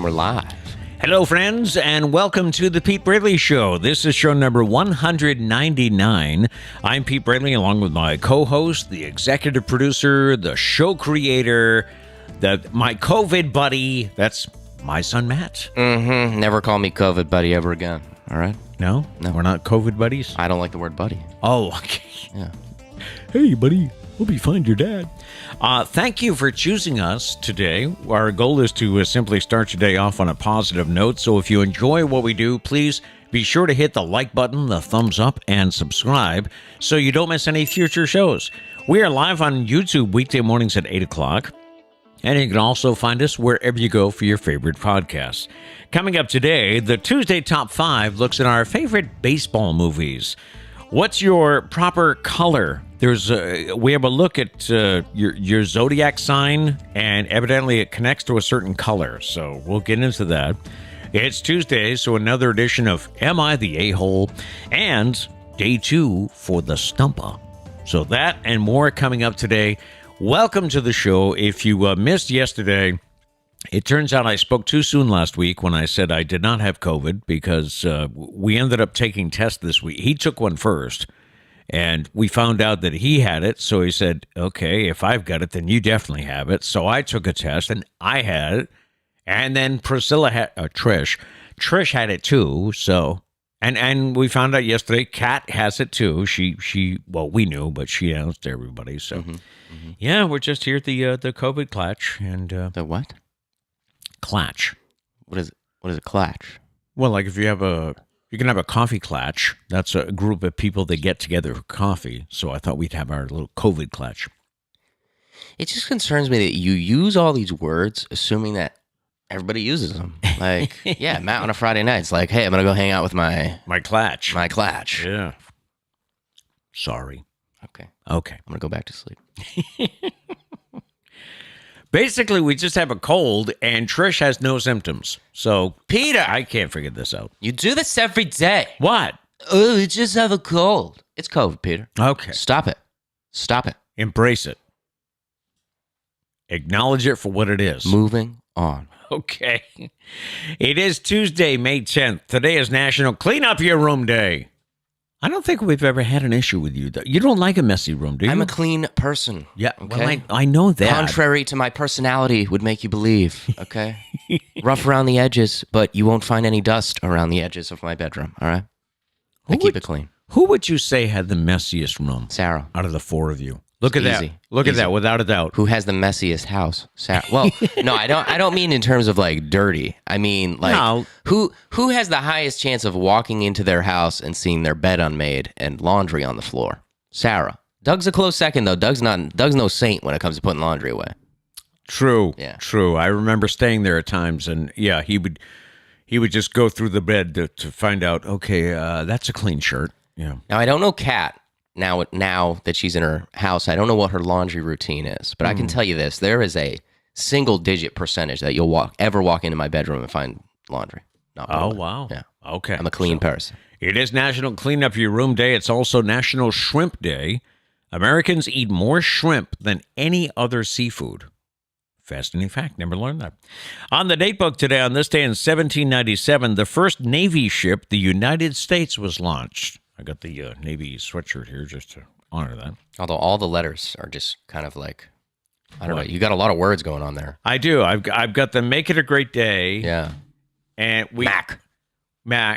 we're live. Hello, friends, and welcome to the Pete Braley Show. This is show number 199. I'm Pete Braley, along with my co-host, the executive producer, the show creator, my COVID buddy. That's my son, Matt. Never call me COVID buddy ever again. All right? No, we're not COVID buddies. I don't like the word buddy. Oh, okay. Yeah. Hey, buddy. Hope you find your dad. Thank you for choosing us today. Our goal is to simply start your day off on a positive note. So if you enjoy what we do, please be sure to hit the like button, the thumbs up, and subscribe so you don't miss any future shows. We are live on YouTube weekday mornings at 8 o'clock. And you can also find us wherever you go for your favorite podcasts. Coming up today, the Tuesday Top 5 looks at our favorite baseball movies. What's your proper color? We have a look at your zodiac sign, and evidently it connects to a certain color. So we'll get into that. It's Tuesday, so another edition of Am I the A-Hole? And day 2 for the Stumpah. So that and more coming up today. Welcome to the show. If you missed yesterday, it turns out I spoke too soon last week when I said I did not have COVID because we ended up taking tests this week. He took one first, and we found out that he had it. So he said, okay, if I've got it, then you definitely have it. So I took a test, and I had it. And then Priscilla had Trish had it too. So and we found out yesterday Kat has it too. She well, we knew, but she announced to everybody. So yeah, we're just here at the COVID Clatch and The what? Clatch. What is it? What is a Clatch? Well, like if you can have a coffee Clatch. That's a group of people that get together for coffee. So I thought we'd have our little COVID Clatch. It just concerns me that you use all these words assuming that everybody uses them. Like, yeah, Matt on a Friday night, it's like, hey, I'm going to go hang out with my Clatch. My Clatch. Yeah. Sorry. Okay. I'm going to go back to sleep. Basically, we just have a cold, and Trish has no symptoms. So, Peter, I can't figure this out. You do this every day. What? Oh, you just have a cold. It's COVID, Peter. Okay. Stop it. Stop it. Embrace it. Acknowledge it for what it is. Moving on. Okay. It is Tuesday, May 10th. Today is National Clean Up Your Room Day. I don't think we've ever had an issue with you. You don't like a messy room, do you? I'm a clean person. Yeah, okay? well, I know that. Contrary to my personality would make you believe, okay? Rough around the edges, but you won't find any dust around the edges of my bedroom, all right? I keep it clean. Who would you say had the messiest room? Sarah. Out of the four of you. Look at Easy. that. Look at that, without a doubt. Who has the messiest house? Sarah. Well, no, I don't mean in terms of like dirty. I mean like No. who has the highest chance of walking into their house and seeing their bed unmade and laundry on the floor? Sarah. Doug's a close second though. Doug's no saint when it comes to putting laundry away. True. Yeah. True. I remember staying there at times, and yeah, he would just go through the bed to find out, okay, that's a clean shirt. Yeah. Now I don't know Kat. Now that she's in her house, I don't know what her laundry routine is, but I can tell you this: there is a single-digit percentage that you'll ever walk into my bedroom and find laundry. Not Oh, really. wow. Yeah. Okay. I'm a clean person. It is National Clean Up Your Room Day. It's also National Shrimp Day. Americans eat more shrimp than any other seafood. Fascinating fact. Never learned that. On the Datebook today, on this day in 1797, the first Navy ship, the United States, was launched. I got the Navy sweatshirt here just to honor that. Although all the letters are just kind of like, I don't know. You got a lot of words going on there. I do. I've got the Make It a Great Day. Yeah. And Mac.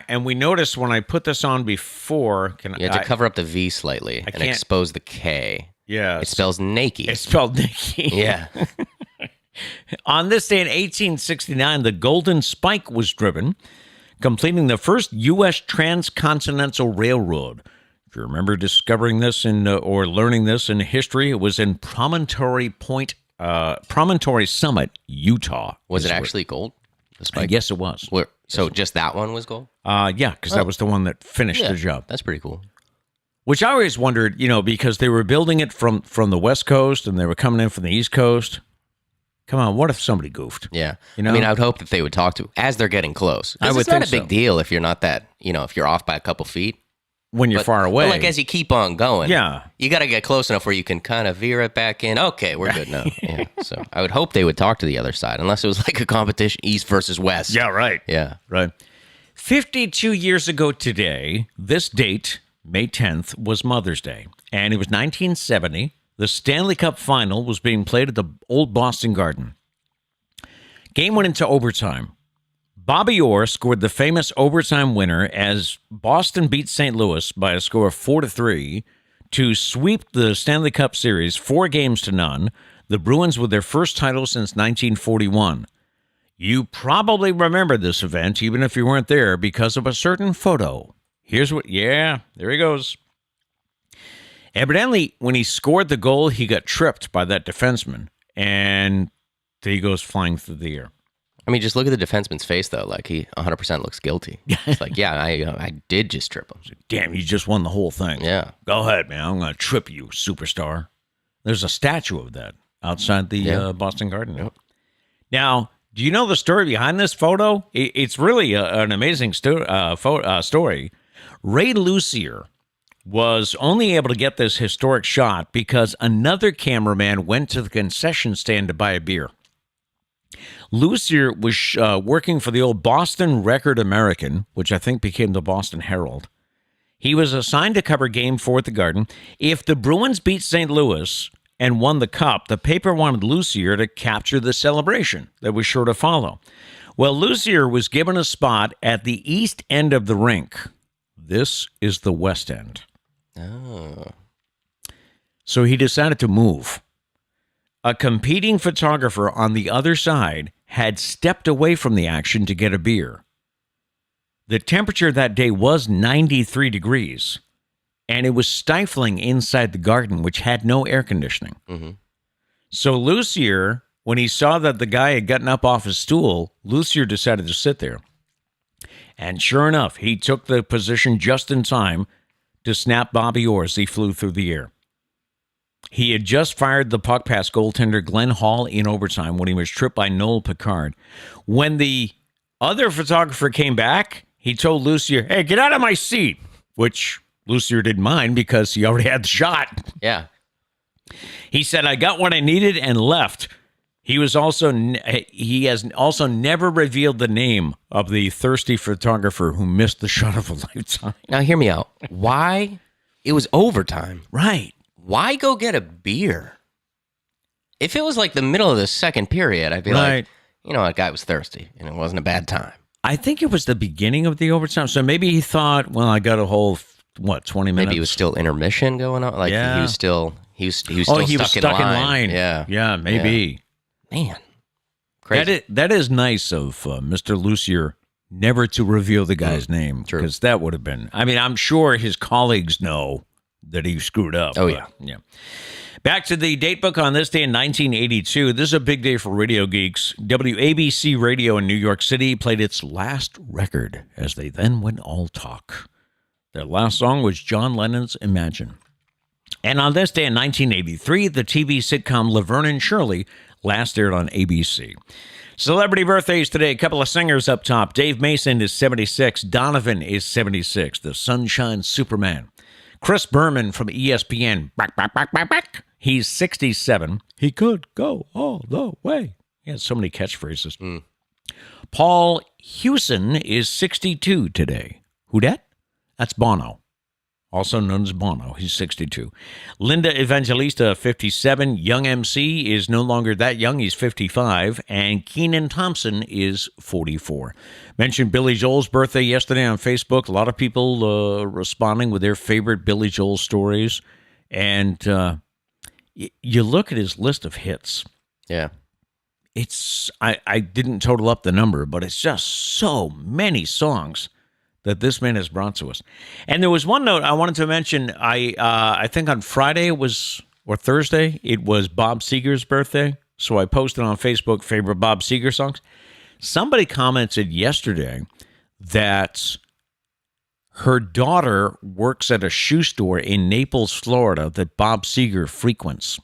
And we noticed when I put this on before. You had to cover up the V slightly and expose the K. Yeah. It spells Nakey. It's spelled Nikki. Yeah. On this day in 1869, the Golden Spike was driven, completing the first U.S. transcontinental railroad. If you remember discovering this or learning this in history, it was in Promontory Summit, Utah. Was it actually gold? The spike? Yes, it was. So just that one was gold? Yeah, because that was the one that finished the job. That's pretty cool. Which I always wondered, because they were building it from the West Coast and they were coming in from the East Coast. Come on, what if somebody goofed? Yeah. I mean, I would hope that they would talk to as they're getting close. I would it's not think a big deal if you're not that, if you're off by a couple feet. when you're far away. But like as you keep on going, Yeah. you got to get close enough where you can kind of veer it back in. Okay, we're good now. Yeah. So I would hope they would talk to the other side, unless it was like a competition, East versus West. Yeah, right. Yeah. Right. 52 years ago today, this date, May 10th, was Mother's Day. And it was 1970. The Stanley Cup Final was being played at the old Boston Garden. Game went into overtime. Bobby Orr scored the famous overtime winner as Boston beat St. Louis by a score of 4-3 to sweep the Stanley Cup Series 4-0. The Bruins with their first title since 1941. You probably remember this event, even if you weren't there, because of a certain photo. Here's what, there he goes. Evidently, when he scored the goal, he got tripped by that defenseman, and he goes flying through the air. I mean, just look at the defenseman's face, though. Like, he 100% looks guilty. It's like, yeah, I did just trip him. Damn, you just won the whole thing. Yeah. Go ahead, man. I'm going to trip you, superstar. There's a statue of that outside the Boston Garden. Yep. Now, do you know the story behind this photo? It's really an amazing story. Ray Lucier was only able to get this historic shot because another cameraman went to the concession stand to buy a beer. Lucier was working for the old Boston Record American, which I think became the Boston Herald. He was assigned to cover Game 4 at the Garden. If the Bruins beat St. Louis and won the Cup, the paper wanted Lucier to capture the celebration that was sure to follow. Well, Lucier was given a spot at the east end of the rink. This is the west end. Oh. So he decided to move. A competing photographer on the other side had stepped away from the action to get a beer. The temperature that day was 93 degrees, and it was stifling inside the garden, which had no air conditioning. Mm-hmm. So Lucier, when he saw that the guy had gotten up off his stool, Lucier decided to sit there. And sure enough, he took the position just in time to snap Bobby Orr as he flew through the air. He had just fired the puck past goaltender Glenn Hall in overtime when he was tripped by Noel Picard. When the other photographer came back, he told Lucier, "Hey, get out of my seat," which Lucier didn't mind because he already had the shot. Yeah. He said, "I got what I needed and left." He has also never revealed the name of the thirsty photographer who missed the shot of a lifetime. Now, hear me out. Why? It was overtime. Right. Why go get a beer? If it was like the middle of the second period, I'd be like, you know, that guy was thirsty, and it wasn't a bad time. I think it was the beginning of the overtime. So maybe he thought, well, I got a whole, 20 minutes? Maybe it was still intermission going on. Like, he was still stuck in line. Yeah. Yeah, maybe. Yeah. Man. Crazy. That is nice of Mr. Lucier never to reveal the guy's name. True. Because that would have been, I mean, I'm sure his colleagues know that he screwed up. Oh, yeah. Back to the Datebook on this day in 1982. This is a big day for radio geeks. WABC Radio in New York City played its last record as they then went all talk. Their last song was John Lennon's Imagine. And on this day in 1983, the TV sitcom Laverne and Shirley last aired on ABC. Celebrity birthdays today. A couple of singers up top. Dave Mason is 76. Donovan is 76. The Sunshine Superman. Chris Berman from ESPN. He's 67. He could go all the way. He has so many catchphrases. Paul Hewson is 62 today. Who dat? That's Bono. Also known as Bono. He's 62. Linda Evangelista, 57. Young MC is no longer that young. He's 55. And Kenan Thompson is 44. Mentioned Billy Joel's birthday yesterday on Facebook. A lot of people responding with their favorite Billy Joel stories. And you look at his list of hits. Yeah. It's I didn't total up the number, but it's just so many songs that this man has brought to us. And there was one note I wanted to mention. I think on Friday or Thursday, it was Bob Seger's birthday. So I posted on Facebook favorite Bob Seger songs. Somebody commented yesterday that her daughter works at a shoe store in Naples, Florida that Bob Seger frequents.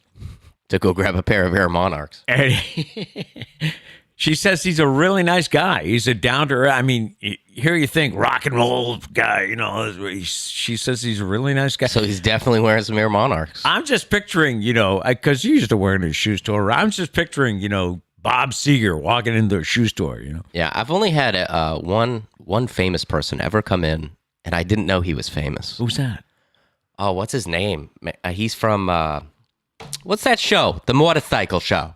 To go grab a pair of Air Monarchs. And She says he's a really nice guy. He's a down to earth. I mean, here you think rock and roll guy, you know. She says he's a really nice guy. So he's definitely wearing some Air Monarchs. I'm just picturing, you know, because you used to wear in a shoe store. I'm just picturing, you know, Bob Seger walking into a shoe store, you know. Yeah, I've only had one famous person ever come in, and I didn't know he was famous. Who's that? Oh, what's his name? He's from, what's that show? The motorcycle show.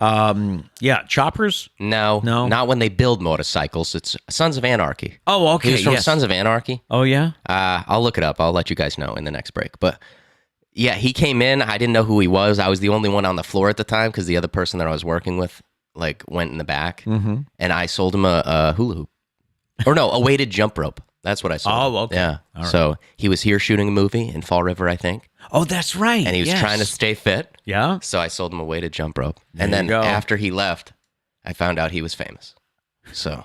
Yeah, Choppers? No, not when they build motorcycles. It's Sons of Anarchy. Oh, okay. He was from yes. Sons of Anarchy. Oh, yeah? I'll look it up. I'll let you guys know in the next break. But yeah, he came in. I didn't know who he was. I was the only one on the floor at the time because the other person that I was working with like went in the back, and I sold him a hula hoop, or no, a weighted jump rope. That's what I sold. Oh, him. okay. Yeah. All right. So he was here shooting a movie in Fall River, I think. Oh, that's right. And he was trying to stay fit. Yeah. So I sold him a weighted jump rope. There And then you go. after he left, I found out he was famous. So,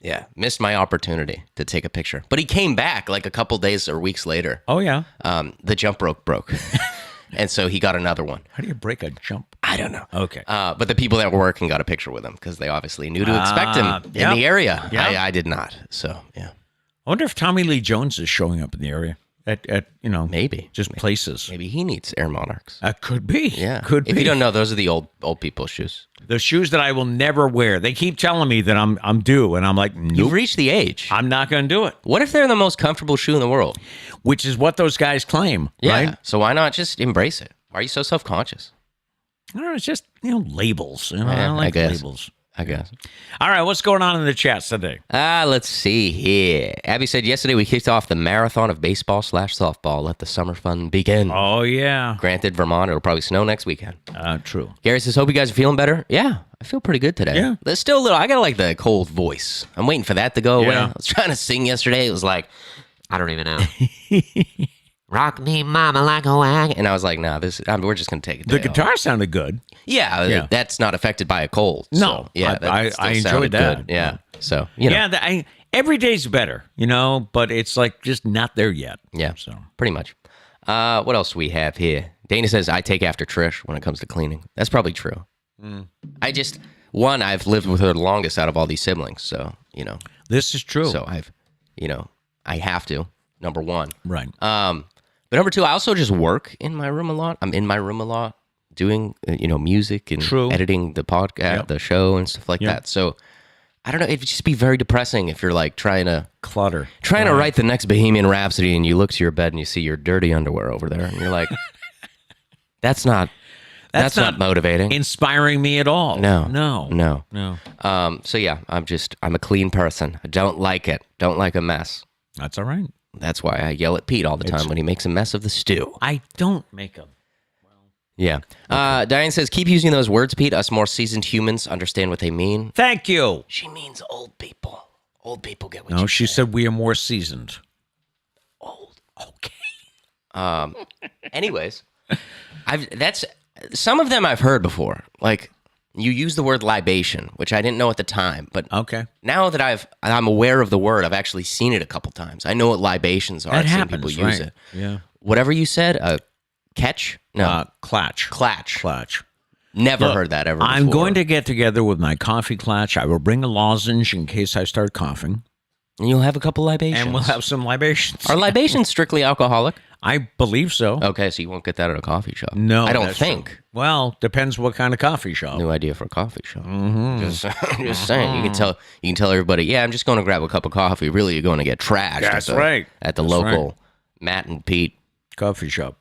yeah, missed my opportunity to take a picture. But he came back like a couple days or weeks later. Oh, yeah. The jump rope broke. And so he got another one. How do you break a jump? I don't know. Okay. But the people that were working got a picture with him because they obviously knew to expect him yep. in the area. Yep. I did not. So, yeah. I wonder if Tommy Lee Jones is showing up in the area at you know, Maybe. just places. Maybe he needs Air Monarchs. Could be. Yeah. Could be. If you don't know, those are the old people's shoes. The shoes that I will never wear. They keep telling me that I'm due, and I'm like, nope, You've reached the age. I'm not going to do it. What if they're the most comfortable shoe in the world? Which is what those guys claim, Yeah. right? So why not just embrace it? Why are you so self-conscious? I don't know, it's just, you know, labels. You know, Yeah, I like I guess. labels. I guess. All right, what's going on in the chats today? Let's see here. Abby said, yesterday we kicked off the marathon of baseball/softball. Let the summer fun begin. Oh, yeah. Granted, Vermont, it'll probably snow next weekend. True. Gary says, hope you guys are feeling better. Yeah, I feel pretty good today. Yeah. There's still a little, I got like the cold voice. I'm waiting for that to go away. Yeah. I was trying to sing yesterday. It was like, I don't even know. Rock me, mama, like a wagon. And I was like, nah, we're just going to take it. The guitar sounded good. Yeah, that's not affected by a cold. No, so, yeah, I still enjoyed sounded that. good. Yeah, so, you know. Yeah, every day's better, you know, but it's like just not there yet. Yeah, So pretty much. What else do we have here? Dana says, I take after Trish when it comes to cleaning. That's probably true. I've lived with her the longest out of all these siblings, so, you know. this is true. So I have to, number one. Right. But number two, I also just work in my room a lot. I'm in my room a lot doing, music and True. editing the podcast, the show and stuff like that. So I don't know. It'd just be very depressing if you're like trying to write the next Bohemian Rhapsody and you look to your bed and you see your dirty underwear over there and you're like, that's not motivating. Inspiring me at all. No. So yeah, I'm a clean person. I don't like it. Don't like a mess. That's all right. That's why I yell at Pete all the time when he makes a mess of the stew. I don't make them. Yeah. Diane says, keep using those words, Pete. Us more seasoned humans understand what they mean. Thank you. She means old people. Old people get what No, you she say. said we are more seasoned. Old. Okay. Anyways, some of them I've heard before. Like, you use the word libation, which I didn't know at the time, but Okay. now that I'm aware of the word, I've actually seen it a couple times. I know what libations are. That I've seen happens, people use right. it. Yeah. Whatever you said, catch? No. Clatch. Clatch. Never Look, heard that ever before. I'm going to get together with my coffee Clatch. I will bring a lozenge in case I start coughing. And you'll have a couple libations. And we'll have some libations. Are libations strictly alcoholic? I believe so. Okay, so you won't get that at a coffee shop. No, I don't that's think. true. Well, depends what kind of coffee shop. New idea for a coffee shop. Just saying. You can tell everybody, yeah, I'm just going to grab a cup of coffee. Really, you're going to get trashed. That's right. At the That's local right. Matt and Pete Coffee shop.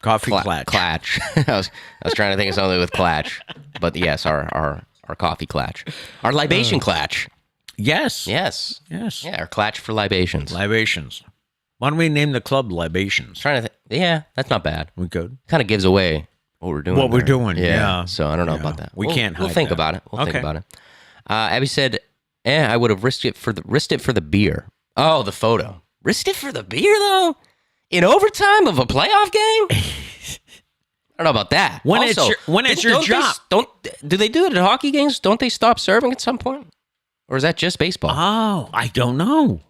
Coffee Clatch. Clatch. I was trying to think of something with Clatch, but yes, our coffee Clatch, our libation Clatch. Yes. Yes. Yes. Yeah, our Clatch for libations. Libations. Why don't we name the club Libations? Trying to yeah, that's not bad. We could. Kind of gives away what we're doing. What we're there. doing, yeah. So I don't know about that. We can't We'll hide think that. about it. We'll think Okay. about it. Abby said, I would have risked it for the beer. Oh, the photo. Risked it for the beer though? In overtime of a playoff game? I don't know about that. When Also, it's your job. Do they do it at hockey games? Don't they stop serving at some point? Or is that just baseball? Oh, I don't know.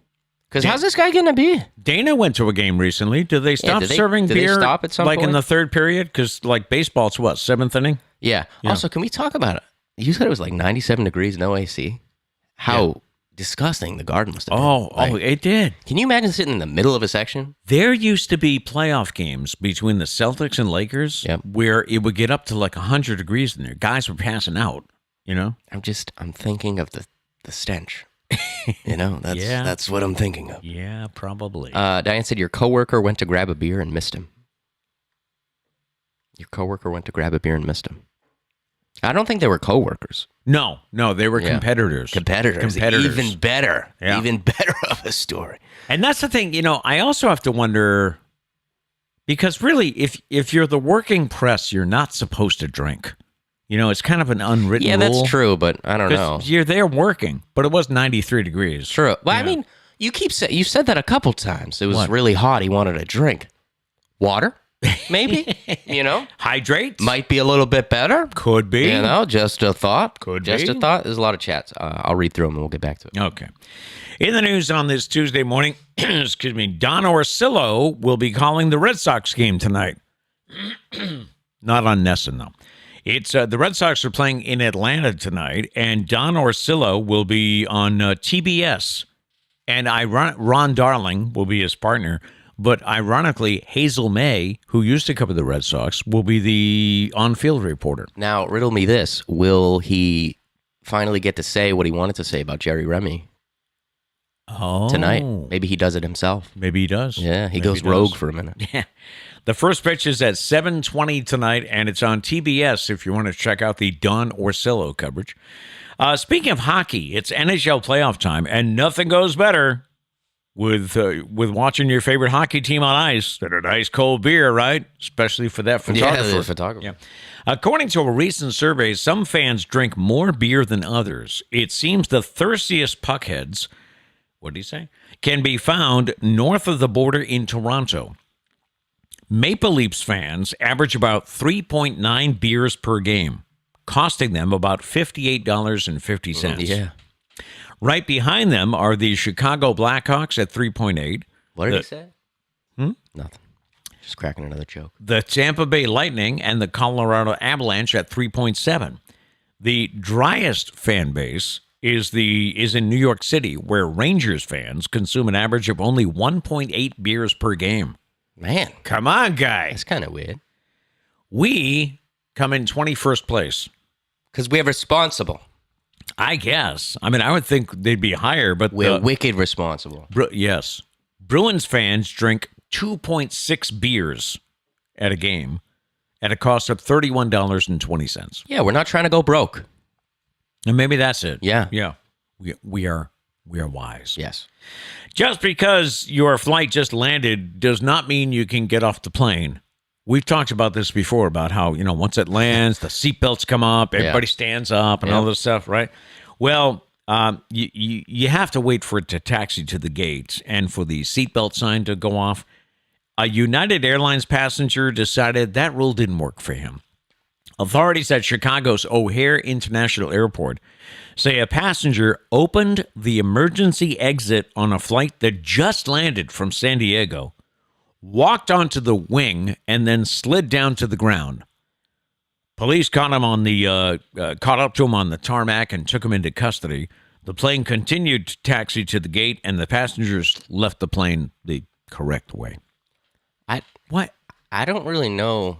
Because how's this guy getting a beer? Dana went to a game recently. Did they stop serving did beer? they stop at some like point? in the third period? Because like baseball, it's what, seventh inning? Yeah. Also, can we talk about it? You said it was like 97 degrees, no AC. How disgusting the garden must have been. Oh, it did. Can you imagine sitting in the middle of a section? There used to be playoff games between the Celtics and Lakers where it would get up to like 100 degrees in there. Guys were passing out, you know? I'm thinking of the stench. You know, that's what I'm thinking of. Yeah, probably. Diane said your coworker went to grab a beer and missed him. Your coworker went to grab a beer and missed him. I don't think they were coworkers. No, they were competitors. Competitors. Even better. Yeah. Even better of a story. And that's the thing, you know, I also have to wonder, because really, if you're the working press, you're not supposed to drink. You know, it's kind of an unwritten rule. Yeah, that's true, but I don't know. You're there working, but it was 93 degrees. True. Well, I mean, you said that a couple times. It was really hot. He wanted a drink. Water? Maybe, you know, hydrate might be a little bit better. Could be, you know, just a thought. Could just be. A thought. There's a lot of chats. I'll read through them and we'll get back to it. Okay. In the news on this Tuesday morning, excuse me, Don Orsillo will be calling the Red Sox game tonight. Not on Nesson though. It's the Red Sox are playing in Atlanta tonight, and Don Orsillo will be on TBS, and Ron Darling will be his partner. But ironically, Hazel May, who used to cover the Red Sox, will be the on-field reporter. Now, riddle me this. Will he finally get to say what he wanted to say about Jerry Remy tonight? Maybe he does it himself. Maybe he does. Yeah, he goes rogue for a minute. Yeah. The first pitch is at 7:20 tonight, and it's on TBS if you want to check out the Don Orsillo coverage. Speaking of hockey, it's NHL playoff time, and nothing goes better with watching your favorite hockey team on ice than a nice cold beer, right? Especially for that photographer. Yeah, the photographer. Yeah. According to a recent survey, some fans drink more beer than others. It seems the thirstiest puckheads, what did he say, can be found north of the border in Toronto. Maple Leafs fans average about 3.9 beers per game, costing them about $58.50. Yeah. Right behind them are the Chicago Blackhawks at 3.8. What did he say? Nothing. Just cracking another joke. The Tampa Bay Lightning and the Colorado Avalanche at 3.7. The driest fan base is in New York City, where Rangers fans consume an average of only 1.8 beers per game. Man. Come on, guy. That's kind of weird. We come in 21st place. Because we're responsible. I guess. I mean, I would think they'd be higher, but we're wicked responsible. Yes. Bruins fans drink 2.6 beers at a game at a cost of $31.20. Yeah, we're not trying to go broke. And maybe that's it. Yeah. Yeah. We are wise. Yes. Just because your flight just landed does not mean you can get off the plane. We've talked about this before, about how, you know, once it lands, the seatbelts come up, everybody stands up and all this stuff, right? Well, you have to wait for it to taxi to the gate and for the seatbelt sign to go off. A United Airlines passenger decided that rule didn't work for him. Authorities at Chicago's O'Hare International Airport say a passenger opened the emergency exit on a flight that just landed from San Diego, walked onto the wing, and then slid down to the ground. Police caught up to him on the tarmac and took him into custody. The plane continued to taxi to the gate, and the passengers left the plane the correct way. I don't really know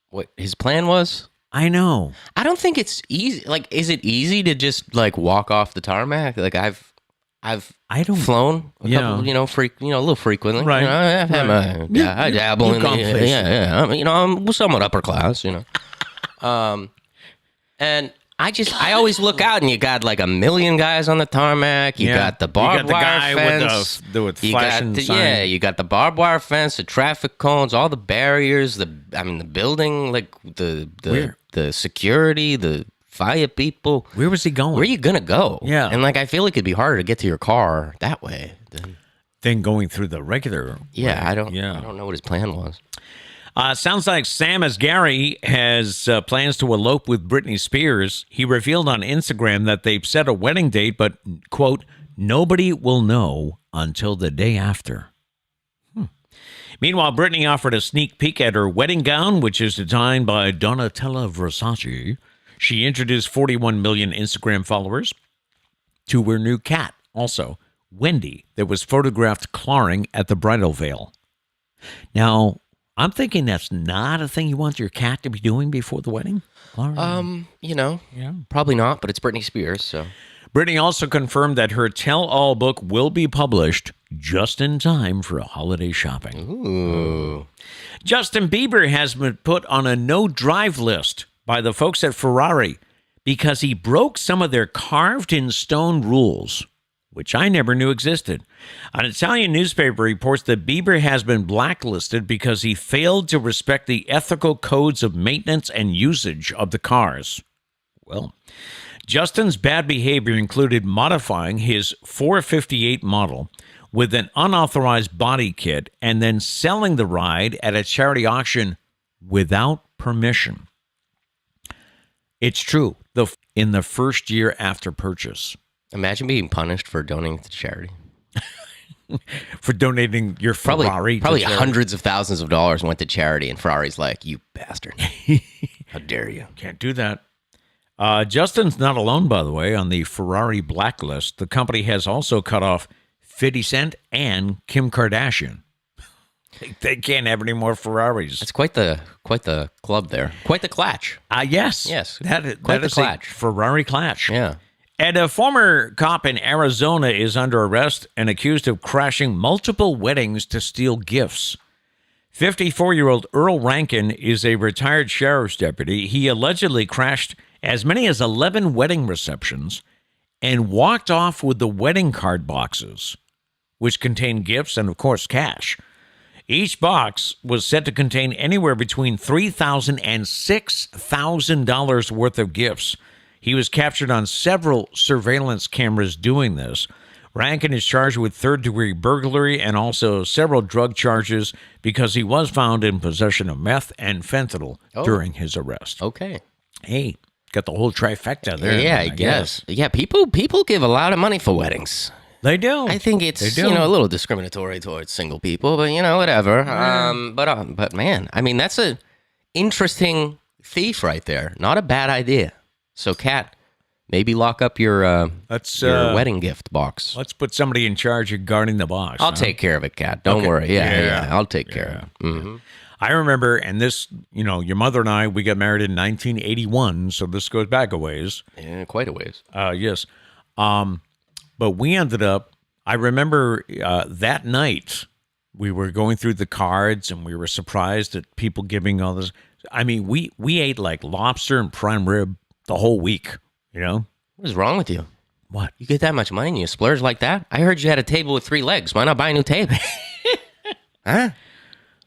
what his plan was. I know. I don't think it's easy. Like, is it easy to just like walk off the tarmac? Like I've flown a couple, a little frequently. Right. You know, I've had I dabble in I'm somewhat upper class, and I always look out and you got like a million guys on the tarmac. You got the barbed wire fence. With flashing sign. You got the barbed wire fence, the traffic cones, all the barriers, the building, like the security, the fire people. Where was he going? Where are you gonna go? Yeah. And like I feel like it'd be harder to get to your car that way than going through the regular. Yeah, I don't know what his plan was. Sounds like Sam Asghari has plans to elope with Britney Spears. He revealed on Instagram that they've set a wedding date, but, quote, nobody will know until the day after. Meanwhile, Britney offered a sneak peek at her wedding gown, which is designed by Donatella Versace. She introduced 41 million Instagram followers to her new cat, also, Wendy, that was photographed clawing at the bridal veil. Now, I'm thinking that's not a thing you want your cat to be doing before the wedding. Probably not, but it's Britney Spears, so. Britney also confirmed that her tell-all book will be published just in time for holiday shopping. Ooh. Justin Bieber has been put on a no-drive list by the folks at Ferrari because he broke some of their carved-in-stone rules, which I never knew existed. An Italian newspaper reports that Bieber has been blacklisted because he failed to respect the ethical codes of maintenance and usage of the cars. Well, Justin's bad behavior included modifying his 458 model with an unauthorized body kit and then selling the ride at a charity auction without permission. It's true, in the first year after purchase. Imagine being punished for donating to charity. For donating your Ferrari. Probably hundreds of thousands of dollars went to charity, and Ferrari's like, you bastard. How dare you? Can't do that. Justin's not alone, by the way, on the Ferrari blacklist. The company has also cut off 50 Cent and Kim Kardashian. They can't have any more Ferraris. It's quite the club there. Quite the Clatch. Yes. Yes. That is the Clatch. Ferrari Clatch. Yeah. And a former cop in Arizona is under arrest and accused of crashing multiple weddings to steal gifts. 54-year-old Earl Rankin is a retired sheriff's deputy. He allegedly crashed as many as 11 wedding receptions and walked off with the wedding card boxes, which contained gifts and, of course, cash. Each box was said to contain anywhere between $3,000 and $6,000 worth of gifts. He was captured on several surveillance cameras doing this. Rankin is charged with third-degree burglary and also several drug charges because he was found in possession of meth and fentanyl during his arrest. Okay. Hey, got the whole trifecta there. Yeah, I guess. Yeah, people give a lot of money for weddings. They do. I think it's a little discriminatory towards single people, but whatever. But man, I mean that's a interesting thief right there. Not a bad idea. So, Kat, maybe lock up your wedding gift box. Let's put somebody in charge of guarding the box. I'll take care of it, Kat. Don't worry. Yeah, I'll take care of it. Mm-hmm. I remember, and this, your mother and I, we got married in 1981, so this goes back a ways. Yeah, quite a ways. Yes. But we ended up, I remember that night, we were going through the cards, and we were surprised at people giving all this. I mean, we ate like lobster and prime rib the whole week, What is wrong with you? What? You get that much money and you splurge like that? I heard you had a table with 3 legs. Why not buy a new table? Huh?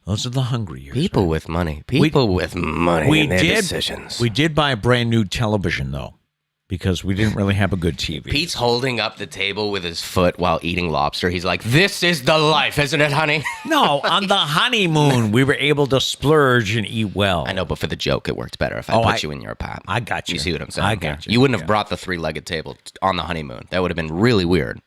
Those are the hungry years. People with money. People with money and their decisions. We did buy a brand new television, though, because we didn't really have a good TV. Pete's holding up the table with his foot while eating lobster. He's like, this is the life, isn't it, honey? No, on the honeymoon, we were able to splurge and eat well. I know, but for the joke, it worked better if I put you in your apartment. I got you. You see what I'm saying? I got you. You wouldn't have brought the 3-legged table on the honeymoon. That would have been really weird.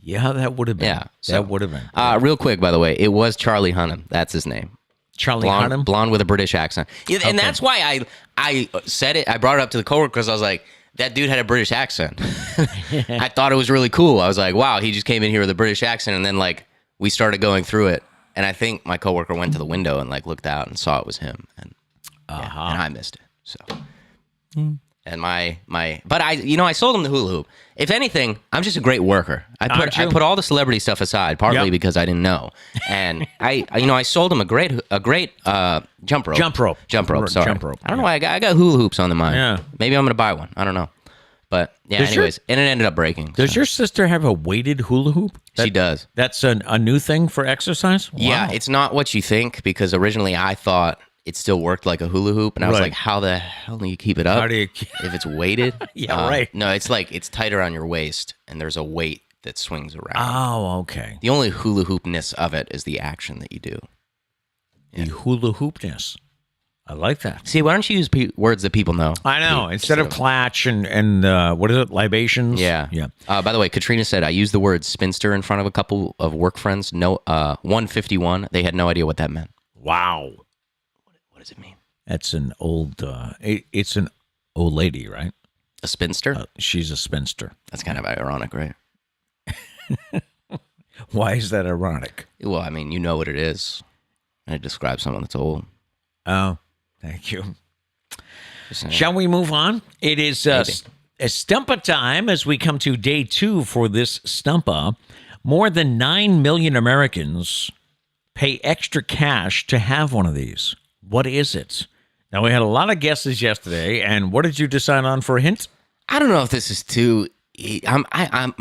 Yeah, that would have been. Yeah, that would have been. Real quick, by the way, it was Charlie Hunnam. That's his name. Charlie Hunnam? Blonde with a British accent. Yeah, and that's why I said it. I brought it up to the coworker because I was like, that dude had a British accent. I thought it was really cool. I was like, wow, he just came in here with a British accent. And then we started going through it. And I think my coworker went to the window and looked out and saw it was him. And, and I missed it. So, and but I sold him the hula hoop. If anything, I'm just a great worker. I put all the celebrity stuff aside, partly because I didn't know. And I sold him a great jump rope. Jump rope. Sorry. Jump rope. I don't know why I got hula hoops on the mind. Yeah. Maybe I'm gonna buy one. I don't know. But yeah, anyways, and it ended up breaking. Does your sister have a weighted hula hoop? She does. That's a new thing for exercise? Wow. Yeah, it's not what you think because originally I thought it still worked like a hula hoop, and I was like, "How the hell do you keep it up? How do you if it's weighted?" Yeah, right. No, it's tight around your waist, and there's a weight that swings around. Oh, okay. The only hula hoopness of it is the action that you do. The hula hoopness. I like that. See, why don't you use words that people know? I know. Instead of clatch and what is it, libations? Yeah. By the way, Katrina said I used the word spinster in front of a couple of work friends. No, 151. They had no idea what that meant. Wow. What does it mean? That's an old. It's an old lady, right? A spinster? She's a spinster. That's kind of ironic, right? Why is that ironic? Well, I mean, you know what it is. And it describes someone that's old. Oh, thank you. Just saying. Shall we move on? It is a Stumpah time as we come to day 2 for this Stumpah. More than 9 million Americans pay extra cash to have one of these. What is it? Now, we had a lot of guesses yesterday, and what did you decide on for a hint? I don't know if this is too... I'm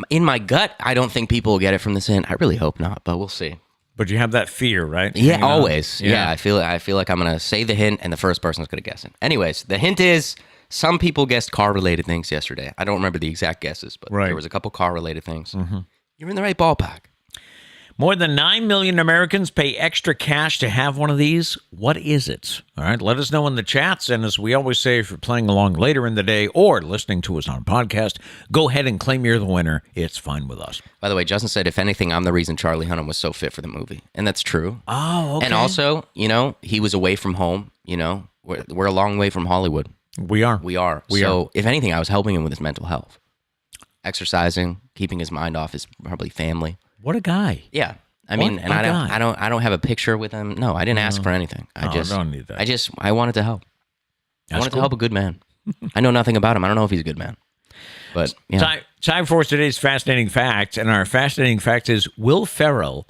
in my gut, I don't think people will get it from this hint. I really hope not, but we'll see. But you have that fear, right? Yeah, Hanging on. always. Yeah, I feel like I'm going to say the hint, and the first person's going to guess it. Anyways, the hint is... Some people guessed car-related things yesterday. I don't remember the exact guesses, but there was a couple car-related things. Mm-hmm. You're in the right ballpark. More than 9 million Americans pay extra cash to have one of these. What is it? All right, let us know in the chats. And as we always say, if you're playing along later in the day or listening to us on podcast, go ahead and claim you're the winner. It's fine with us. By the way, Justin said, if anything, I'm the reason Charlie Hunnam was so fit for the movie. And that's true. Oh, okay. And also, he was away from home. We're a long way from Hollywood. We are. So, if anything, I was helping him with his mental health. Exercising, keeping his mind off his probably family. What a guy. Yeah. I mean, and I don't have a picture with him. No, I didn't ask for anything. I don't need that. I wanted to help. I wanted to help a good man. I know nothing about him. I don't know if he's a good man. But yeah. Time for today's fascinating fact. And our fascinating fact is Will Ferrell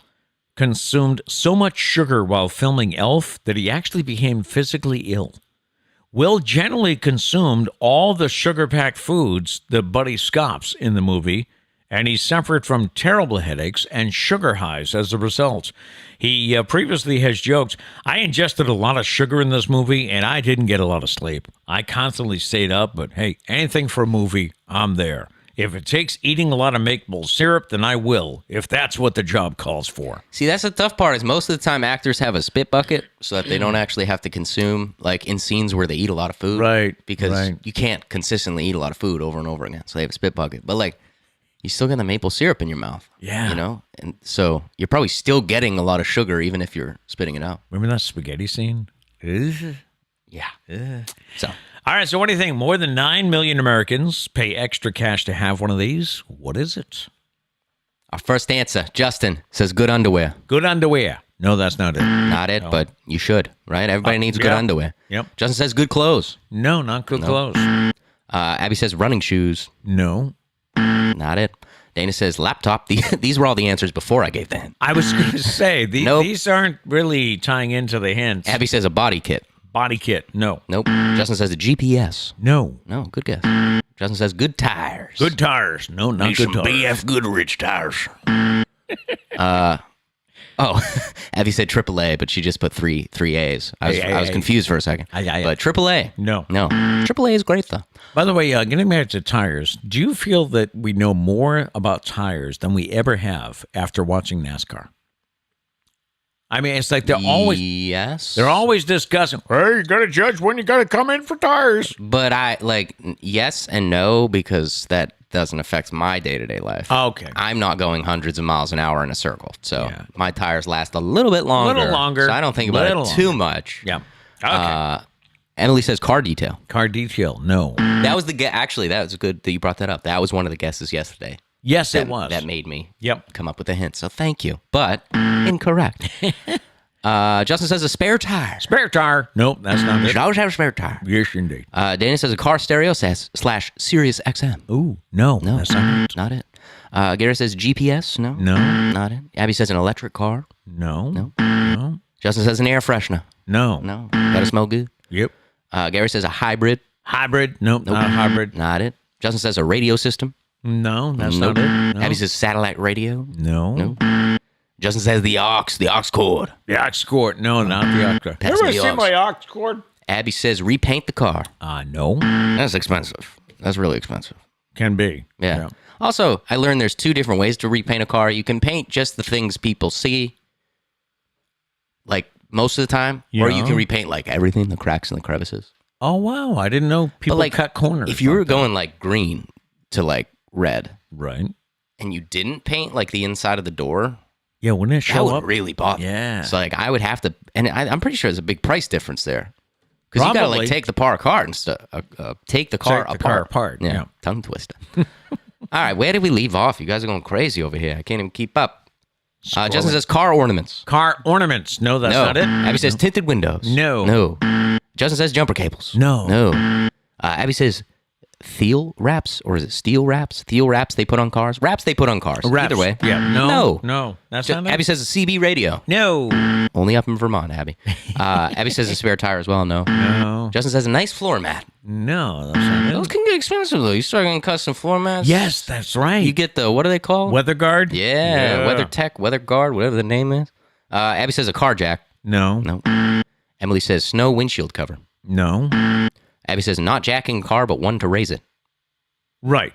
consumed so much sugar while filming Elf that he actually became physically ill. Will generally consumed all the sugar-packed foods that Buddy scoffs in the movie, and he suffered from terrible headaches and sugar highs as a result. He previously has joked, I ingested a lot of sugar in this movie, and I didn't get a lot of sleep. I constantly stayed up, but hey, anything for a movie, I'm there. If it takes eating a lot of maple syrup, then I will, if that's what the job calls for. See, that's the tough part is most of the time actors have a spit bucket so that they don't actually have to consume, like in scenes where they eat a lot of food. Right. Because you can't consistently eat a lot of food over and over again. So they have a spit bucket. But like, you still got the maple syrup in your mouth. Yeah. And so you're probably still getting a lot of sugar even if you're spitting it out. Remember that spaghetti scene? Yeah. So... All right, so what do you think? More than 9 million Americans pay extra cash to have one of these. What is it? Our first answer, Justin, says good underwear. Good underwear. No, that's not it. Not it, but you should, right? Everybody needs good underwear. Yep. Justin says good clothes. No, not good clothes. Abby says running shoes. No. Not it. Dana says laptop. These were all the answers before I gave the hint. I was going to say, Nope. These aren't really tying into the hints. Abby says a body kit. Body kit. No. Nope. Justin says a GPS. No. No, good guess. Justin says good tires. Good tires. No, not good tires. BF Goodrich tires. Abby said AAA, but she just put three A's. I was confused for a second. But AAA. No. AAA is great, though. By the way, getting back to tires, do you feel that we know more about tires than we ever have after watching NASCAR? I mean, it's like they're always discussing, hey, you got to judge when you got to come in for tires. But yes and no, because that doesn't affect my day-to-day life. Okay. I'm not going hundreds of miles an hour in a circle. So my tires last a little bit longer. So I don't think about it too much. Yeah. Okay. Emily says car detail. Car detail, no. That was actually, that was good that you brought that up. That was one of the guesses yesterday. Yes, it was. That made me come up with a hint. So thank you. But incorrect. Justin says a spare tire. Spare tire. Nope, that's not it. Should always have a spare tire. Yes, indeed. Dana says a car stereo / Sirius XM. Ooh, no, that's not it. Gary says GPS. No. Not it. Abby says an electric car. No. Justin says an air freshener. No. Gotta smell good. Yep. Gary says a hybrid. Nope, not a hybrid. Not it. Justin says a radio system. No, that's not it. No. Abby says satellite radio. No. Justin says the aux cord. The aux cord. No, not the aux cord. Ever seen my aux cord? Abby says repaint the car. No. That's expensive. That's really expensive. Can be. Yeah. Also, I learned there's 2 different ways to repaint a car. You can paint just the things people see, like most of the time, or you can repaint like everything, the cracks and the crevices. Oh, wow. I didn't know people cut corners. If you were going like green to like red, right, and you didn't paint like the inside of the door, wouldn't it show that up? would really bother. Yeah. So like I would have to, and I'm pretty sure there's a big price difference there. Because you got to Probably. take the car apart and stuff. Take the car Take apart. the car apart, yeah. Tongue twister. All right, where did we leave off? You guys are going crazy over here. I can't even keep up. Justin says car ornaments. Car ornaments. No, that's not it. Abby says tinted windows. No. Justin says jumper cables. No. Abby says Thiel wraps, or is it steel wraps? Thiel wraps they put on cars? Wraps they put on cars. Wraps. Either way. Yeah. No. That's not it. Abby says a CB radio. No. Only up in Vermont, Abby. Abby says a spare tire as well. No. Justin says a nice floor mat. No, that's not Those it. can get expensive, though. You start getting custom floor mats. Yes, that's right. You get the, what are they called? Weather guard? Yeah, Weather Tech, Weather Guard, whatever the name is. Abby says a car jack. No. Emily says snow windshield cover. No. Abby says not jacking a car, but one to raise it. Right.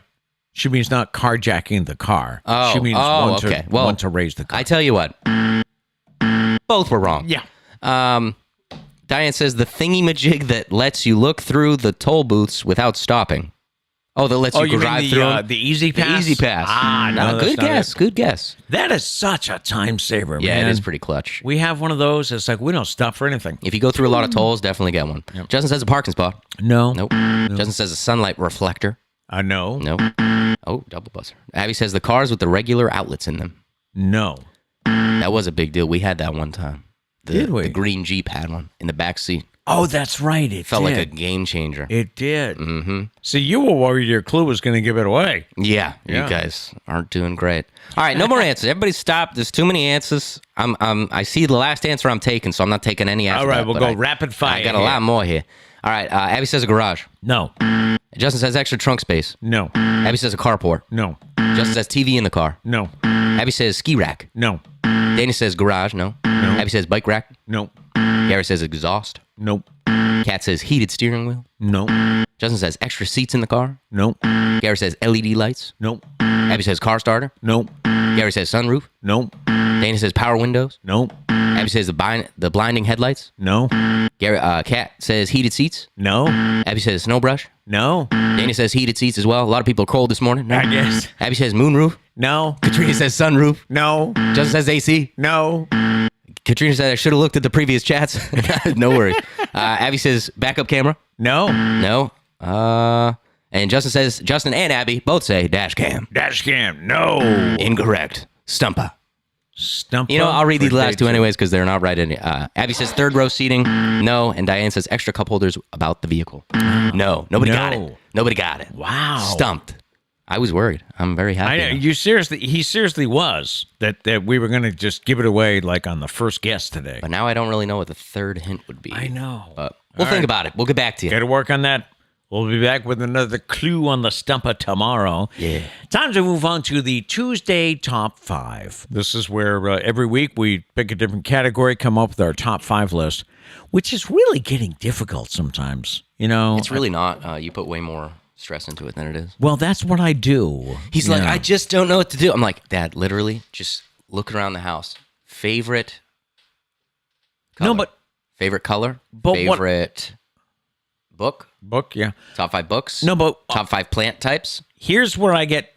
She means not carjacking the car. Oh, she means okay. Well, one to raise the car. I tell you what, both were wrong. Yeah. Diane says the thingy-majig that lets you look through the toll booths without stopping. Oh, that lets you drive through them? The Easy Pass? The Easy Pass. No, good guess. Good guess. That is such a time saver, Yeah, man. it is pretty clutch. We have one of those. It's like we don't stop for anything. If you go through a lot of tolls, definitely get one. Yep. Justin says a parking spot. No. Nope. Justin says a sunlight reflector. No. Nope. Oh, double buzzer. Abby says the cars with the regular outlets in them. No. That was a big deal. We had that one time. Did we? The green Jeep had one in the back seat. Oh, that's right. It Felt did. like a game changer. It did. Mm-hmm. So you were worried your clue was going to give it away. Yeah, you guys aren't doing great. All right, no more answers. Everybody stop. There's too many answers. I see the last answer I'm taking, so I'm not taking any after All right, that, we'll but go rapid fire. I got a lot more here. All right, Abby says a garage. No. Justin says extra trunk space. No. Abby says a carport. No. Justin says TV in the car. No. Abby says ski rack. No. Dana says garage. No. Abby says bike rack. No. Gary says exhaust. Nope. Kat says heated steering wheel. No. Justin says extra seats in the car. Nope. Gary says LED lights. Nope. Abby says car starter. Nope. Gary says sunroof. Nope. Dana says power windows. Nope. Abby says the blinding headlights. No. Kat says heated seats. No. Abby says snow brush. No. Dana says heated seats as well. A lot of people are cold this morning. No. I guess. Abby says moonroof. No. Katrina says sunroof. No. Justin says AC. No. Katrina said I should have looked at the previous chats. No worries. Abby says backup camera. No. No. And Justin and Abby both say dash cam. Dash cam. No. Incorrect. Stumpah. Stumpah. You know, I'll read these for last day two anyways because they're not right in. Abby says third row seating. No. And Diane says extra cup holders about the vehicle. No. Nobody got it. Nobody got it. Wow. Stumped. I was worried. I'm very happy. I know. He seriously was that we were going to just give it away like on the first guess today. But now I don't really know what the third hint would be. I know. But we'll think about it. We'll get back to you. Got to work on that. We'll be back with another clue on the Stumpah tomorrow. Yeah. Time to move on to the Tuesday Top 5. This is where every week we pick a different category, come up with our top 5 list, which is really getting difficult sometimes. You know, It's really not. You put way more stress into it than it is. well, that's what I do. He's like, I just don't know what to do. I'm like, Dad, literally, just look around the house. Favorite color? No, but favorite color? But what- favorite book? book, yeah. Top 5 books? No, but Top 5 plant types? here's where I get.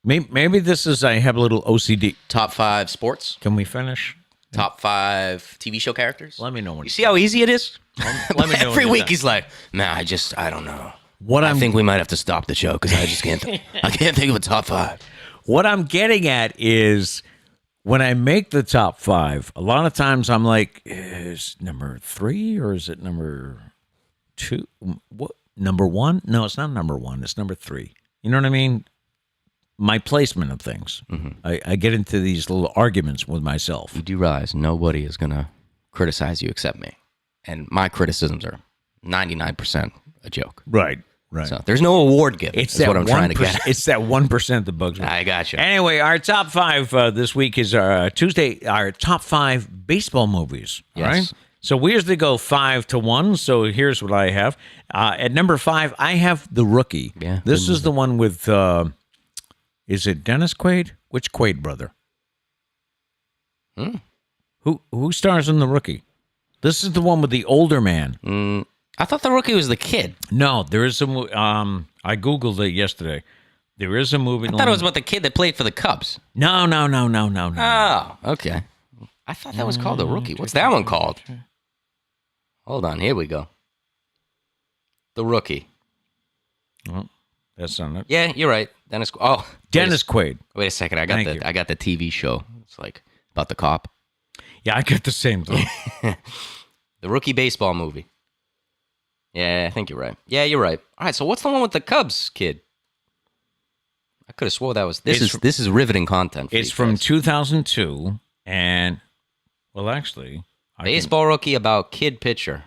Maybe this is I have a little OCD. Top 5 sports? Can we finish? Top 5 TV show characters? Let me know when. You see how easy it is? Let me know Every when week you're he's like, man, I don't know. What I think we might have to stop the show because I just can't. I can't think of a top 5. What I'm getting at is when I make the top 5, a lot of times I'm like, is number 3 or is it number 2? What, number 1? No, it's not number 1. It's number 3. You know what I mean? My placement of things. Mm-hmm. I get into these little arguments with myself. You do realize nobody is going to criticize you except me. And my criticisms are 99% a joke. Right, right. So there's no award given. It's is what I'm trying to 1%. get at. It's that 1% that bugs me. I got you. Anyway, our top 5 this week is our Tuesday, our top 5 baseball movies. Yes. All right? So we usually go 5 to 1. So here's what I have. At number 5, I have The Rookie. Yeah, This is the one with, is it Dennis Quaid? Which Quaid brother? Who stars in The Rookie? This is the one with the older man. I thought The Rookie was the kid. No, there is a movie. I Googled it yesterday. There is a movie. I thought it was about the kid that played for the Cubs. No. Oh, okay. I thought that was called The Rookie. What's that one called? Hold on. Here we go. The Rookie. Well, that's not it. Yeah, you're right. Dennis Quaid. Wait a second. I got the TV show. It's like about the cop. Yeah, I get the same thing. The Rookie baseball movie. Yeah, I think you're right. Yeah, you're right. All right, so what's the one with the Cubs kid? I could have swore that was... This is riveting content. It's from 2002, and... Well, actually... Baseball Rookie about kid pitcher.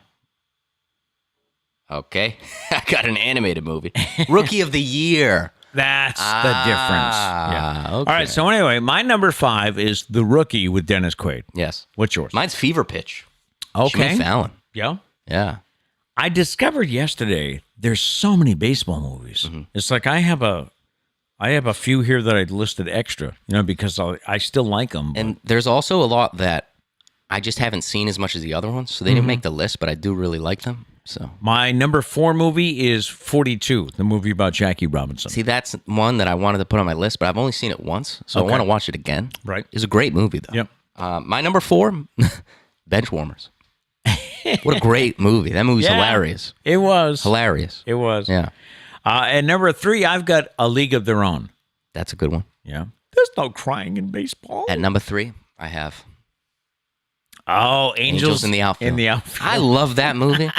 Okay. I got an animated movie. Rookie of the Year. That's the difference. Yeah. Okay. All right, so anyway, my number 5 is The Rookie with Dennis Quaid. Yes. What's yours? Mine's Fever Pitch. Okay. Jimmy Fallon. Yeah? Yeah. I discovered yesterday there's so many baseball movies. Mm-hmm. It's like I have a few here that I listed extra, because I still like them. And there's also a lot that I just haven't seen as much as the other ones, so they didn't make the list, but I do really like them. So my number 4 movie is 42, the movie about Jackie Robinson. see, that's one that I wanted to put on my list, but I've only seen it once, so I want to watch it again. Right. It's a great movie, though. Yep. My number 4, Benchwarmers. What a great movie. That movie's hilarious. It was. Hilarious. It was. Yeah. And number 3, I've got A League of Their Own. That's a good one. Yeah. There's no crying in baseball. At number 3, I have Angels in the Outfield. In the Outfield. I love that movie.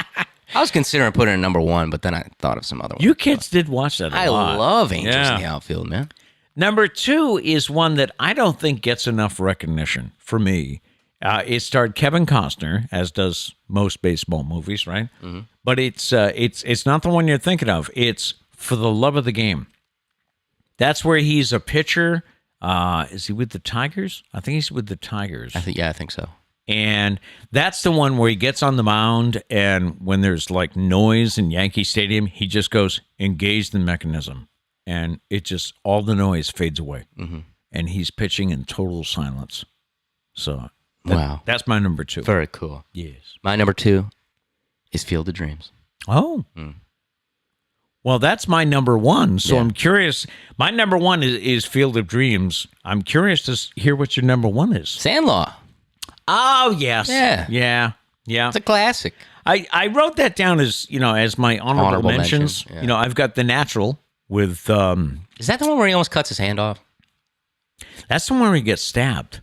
I was considering putting it in number 1, but then I thought of some other ones. You kids did watch that a lot. I love Angels in the Outfield, man. Number 2 is one that I don't think gets enough recognition for me. It starred Kevin Costner, as does most baseball movies, right? Mm-hmm. But it's not the one you're thinking of. It's For the Love of the Game. That's where he's a pitcher. Is he with the Tigers? I think he's with the Tigers. I think so. And that's the one where he gets on the mound, and when there's like noise in Yankee Stadium, he just goes, engage the mechanism. And it just, all the noise fades away. Mm-hmm. And he's pitching in total silence. So wow. That's my number 2. Very cool. Yes. My number 2 is Field of Dreams. Oh. Well, that's my number 1. So I'm curious. My number 1 is Field of Dreams. I'm curious to hear what your number 1 is. Sandlot. Oh, yes. Yeah. Yeah. It's a classic. I wrote that down as, as my honorable mentions. mention, yeah. I've got The Natural with... Is that the one where he almost cuts his hand off? That's the one where he gets stabbed.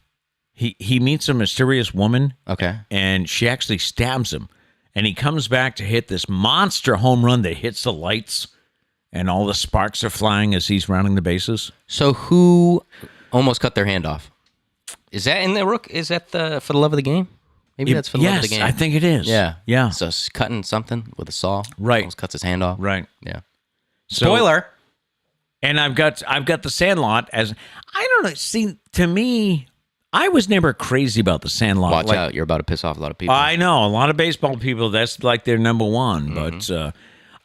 He meets a mysterious woman. Okay. And she actually stabs him. And he comes back to hit this monster home run that hits the lights. And all the sparks are flying as he's rounding the bases. So who almost cut their hand off? Is that in the Rook? Is that For the Love of the Game? Maybe that's For the Love of the Game. Yes, I think it is. Yeah. So cutting something with a saw. Right. Almost cuts his hand off. Right. Yeah. Spoiler. And I've got The Sandlot as, I don't know. See, to me, I was never crazy about The Sandlot. Watch out. You're about to piss off a lot of people. I know. A lot of baseball people, that's like their number 1. Mm-hmm. But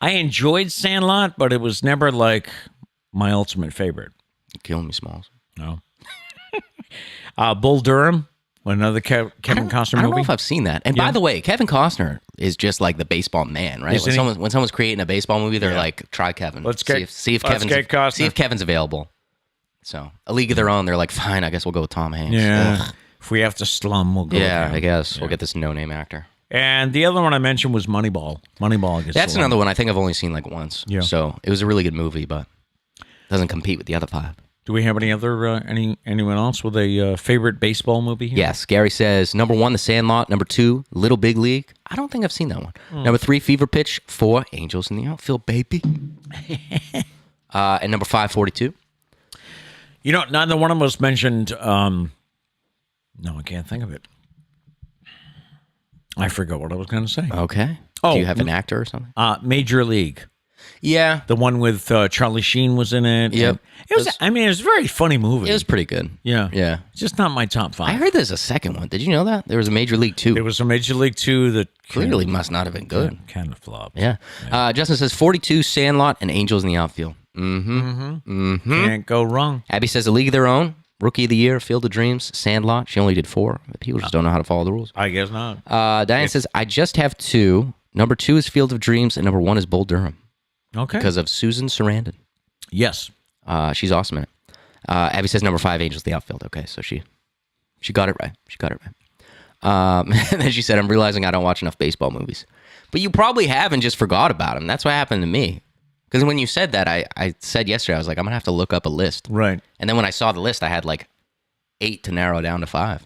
I enjoyed Sandlot, but it was never like my ultimate favorite. You're killing me, Smalls. No. Bull Durham, another Kevin Costner movie. I don't know if I've seen that. And by the way, Kevin Costner is just like the baseball man, right? When someone's creating a baseball movie, they're like, try Kevin. See if Kevin's available. So A League of Their Own, they're like, fine, I guess we'll go with Tom Hanks. Yeah. Ugh. If we have to slum, we'll go with him. I guess. We'll get this no-name actor. And the other one I mentioned was Moneyball. That's another one I think I've only seen like once. Yeah. So it was a really good movie, but doesn't compete with the other 5. Do we have any other anyone else with a favorite baseball movie here? Yes. Gary says, number 1, The Sandlot. Number 2, Little Big League. I don't think I've seen that one. Number 3, Fever Pitch. 4, Angels in the Outfield, baby. And number 5, 42. Neither one of us mentioned... no, I can't think of it. I forgot what I was going to say. Okay. Do you have an actor or something? Major League. Yeah. The one with Charlie Sheen was in it. Yep. It was a very funny movie. It was pretty good. Yeah. Yeah. It's just not my top 5. I heard there's a second one. Did you know that? There was a Major League 2. There was a Major League 2 that... Clearly must not have been good. Kind of flopped. Yeah. Justin says 42, Sandlot, and Angels in the Outfield. Can't go wrong. Abby says A League of Their Own, Rookie of the Year, Field of Dreams, Sandlot. She only did 4. People just don't know how to follow the rules. I guess not. Diane says, I just have 2. Number 2 is Field of Dreams, and number 1 is Bull Durham. Okay. Because of Susan Sarandon. Yes. She's awesome in it. Abby says number 5, Angels in the Outfield. Okay, so she got it right. And then she said, I'm realizing I don't watch enough baseball movies. But you probably have and just forgot about them. That's what happened to me. Because when you said that, I said yesterday, I was like, I'm going to have to look up a list. Right. And then when I saw the list, I had like 8 to narrow down to 5.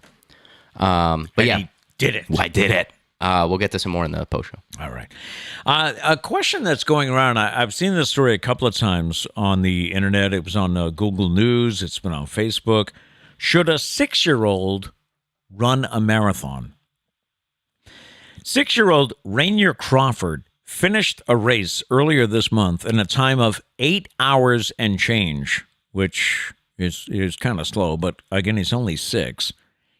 But yeah. You did it. I did it. We'll get to some more in the post show. All right. A question that's going around, I've seen this story a couple of times on the internet. It was on Google News. It's been on Facebook. Should a 6-year-old run a marathon? 6-year-old Rainier Crawford finished a race earlier this month in a time of 8 hours and change, which is kind of slow, but again, he's only 6.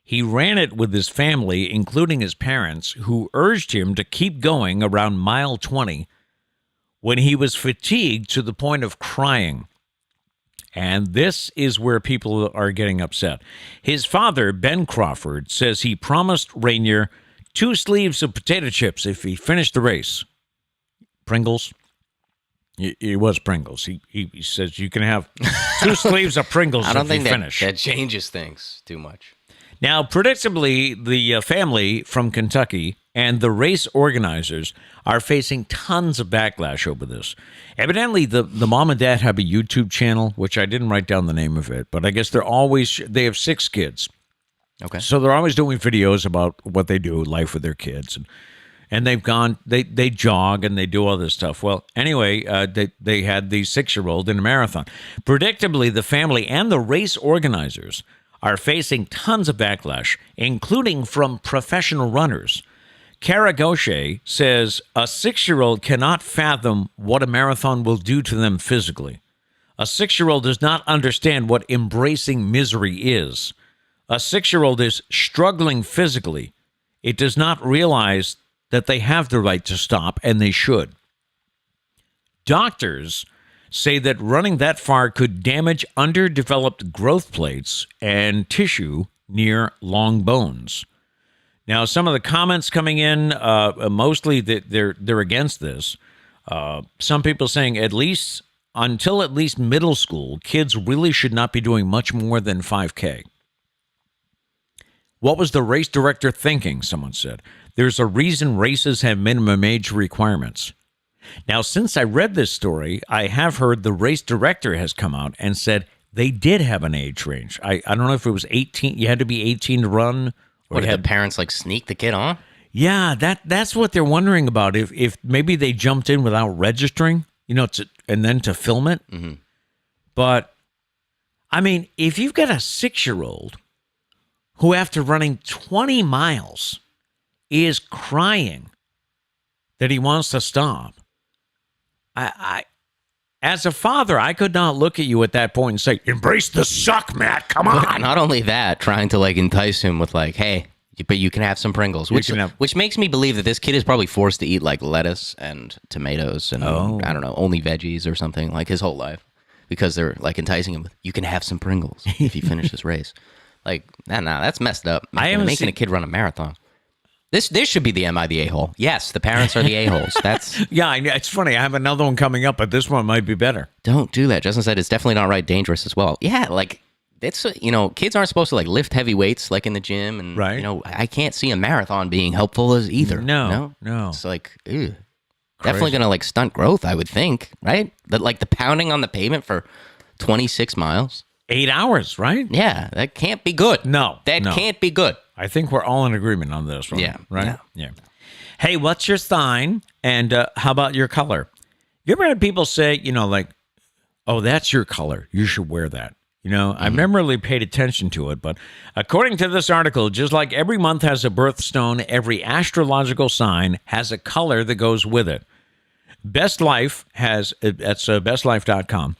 He ran it with his family, including his parents, who urged him to keep going around mile 20 when he was fatigued to the point of crying. And this is where people are getting upset. His father, Ben Crawford, says he promised Rainier 2 sleeves of potato chips if he finished the race. Pringles? It was Pringles. He says you can have 2 sleeves of Pringles I don't if think you finish. that changes things too much. Now, predictably, the family from Kentucky and the race organizers are facing tons of backlash over this. Evidently, the mom and dad have a YouTube channel, which I didn't write down the name of it, but I guess they have 6 kids. Okay. So they're always doing videos about what they do, life with their kids. And they've gone, they jog and they do all this stuff. Well, anyway, they had the 6-year-old in a marathon. Predictably, the family and the race organizers are facing tons of backlash, including from professional runners. Kara Gaucher says a 6-year-old cannot fathom what a marathon will do to them physically. A 6-year-old does not understand what embracing misery is. A 6-year-old is struggling physically. It does not realize that they have the right to stop, and they should. Doctors say that running that far could damage underdeveloped growth plates and tissue near long bones. Now, some of the comments coming in, mostly that they're against this. Some people saying until at least middle school, kids really should not be doing much more than 5K. What was the race director thinking? Someone said. There's a reason races have minimum age requirements. Now, since I read this story, I have heard the race director has come out and said they did have an age range. I don't know if it was 18. You had to be 18 to run. Or did the parents sneak the kid on? Yeah, that's what they're wondering about. If maybe they jumped in without registering, and then to film it. Mm-hmm. But, I mean, if you've got a 6-year-old who, after running 20 miles, is crying that he wants to stop, I as a father, I could not look at you at that point and say, embrace the suck, Matt, come on. Not only that, trying to entice him with hey, but you can have some Pringles, which makes me believe that this kid is probably forced to eat lettuce and tomatoes and I don't know, only veggies or something his whole life because they're enticing him with, you can have some Pringles if you finish this race. That's messed up. Making a kid run a marathon. This should be the Am I the A-hole? Yes, the parents are the A-holes. That's yeah, it's funny. I have another one coming up, but this one might be better. Don't do that. Justin said it's definitely not right, dangerous as well. Yeah, it's kids aren't supposed to lift heavy weights in the gym, and right. I can't see a marathon being helpful as either. No. It's ew. Definitely gonna stunt growth, I would think, right? That the pounding on the pavement for 26 miles, 8 hours, right? Yeah, that can't be good. No, can't be good. I think we're all in agreement on this one. Yeah. Right? Yeah. Hey, what's your sign? And how about your color? You ever had people say, oh, that's your color. You should wear that. I've never really paid attention to it. But according to this article, just like every month has a birthstone, every astrological sign has a color that goes with it. Best Life that's bestlife.com,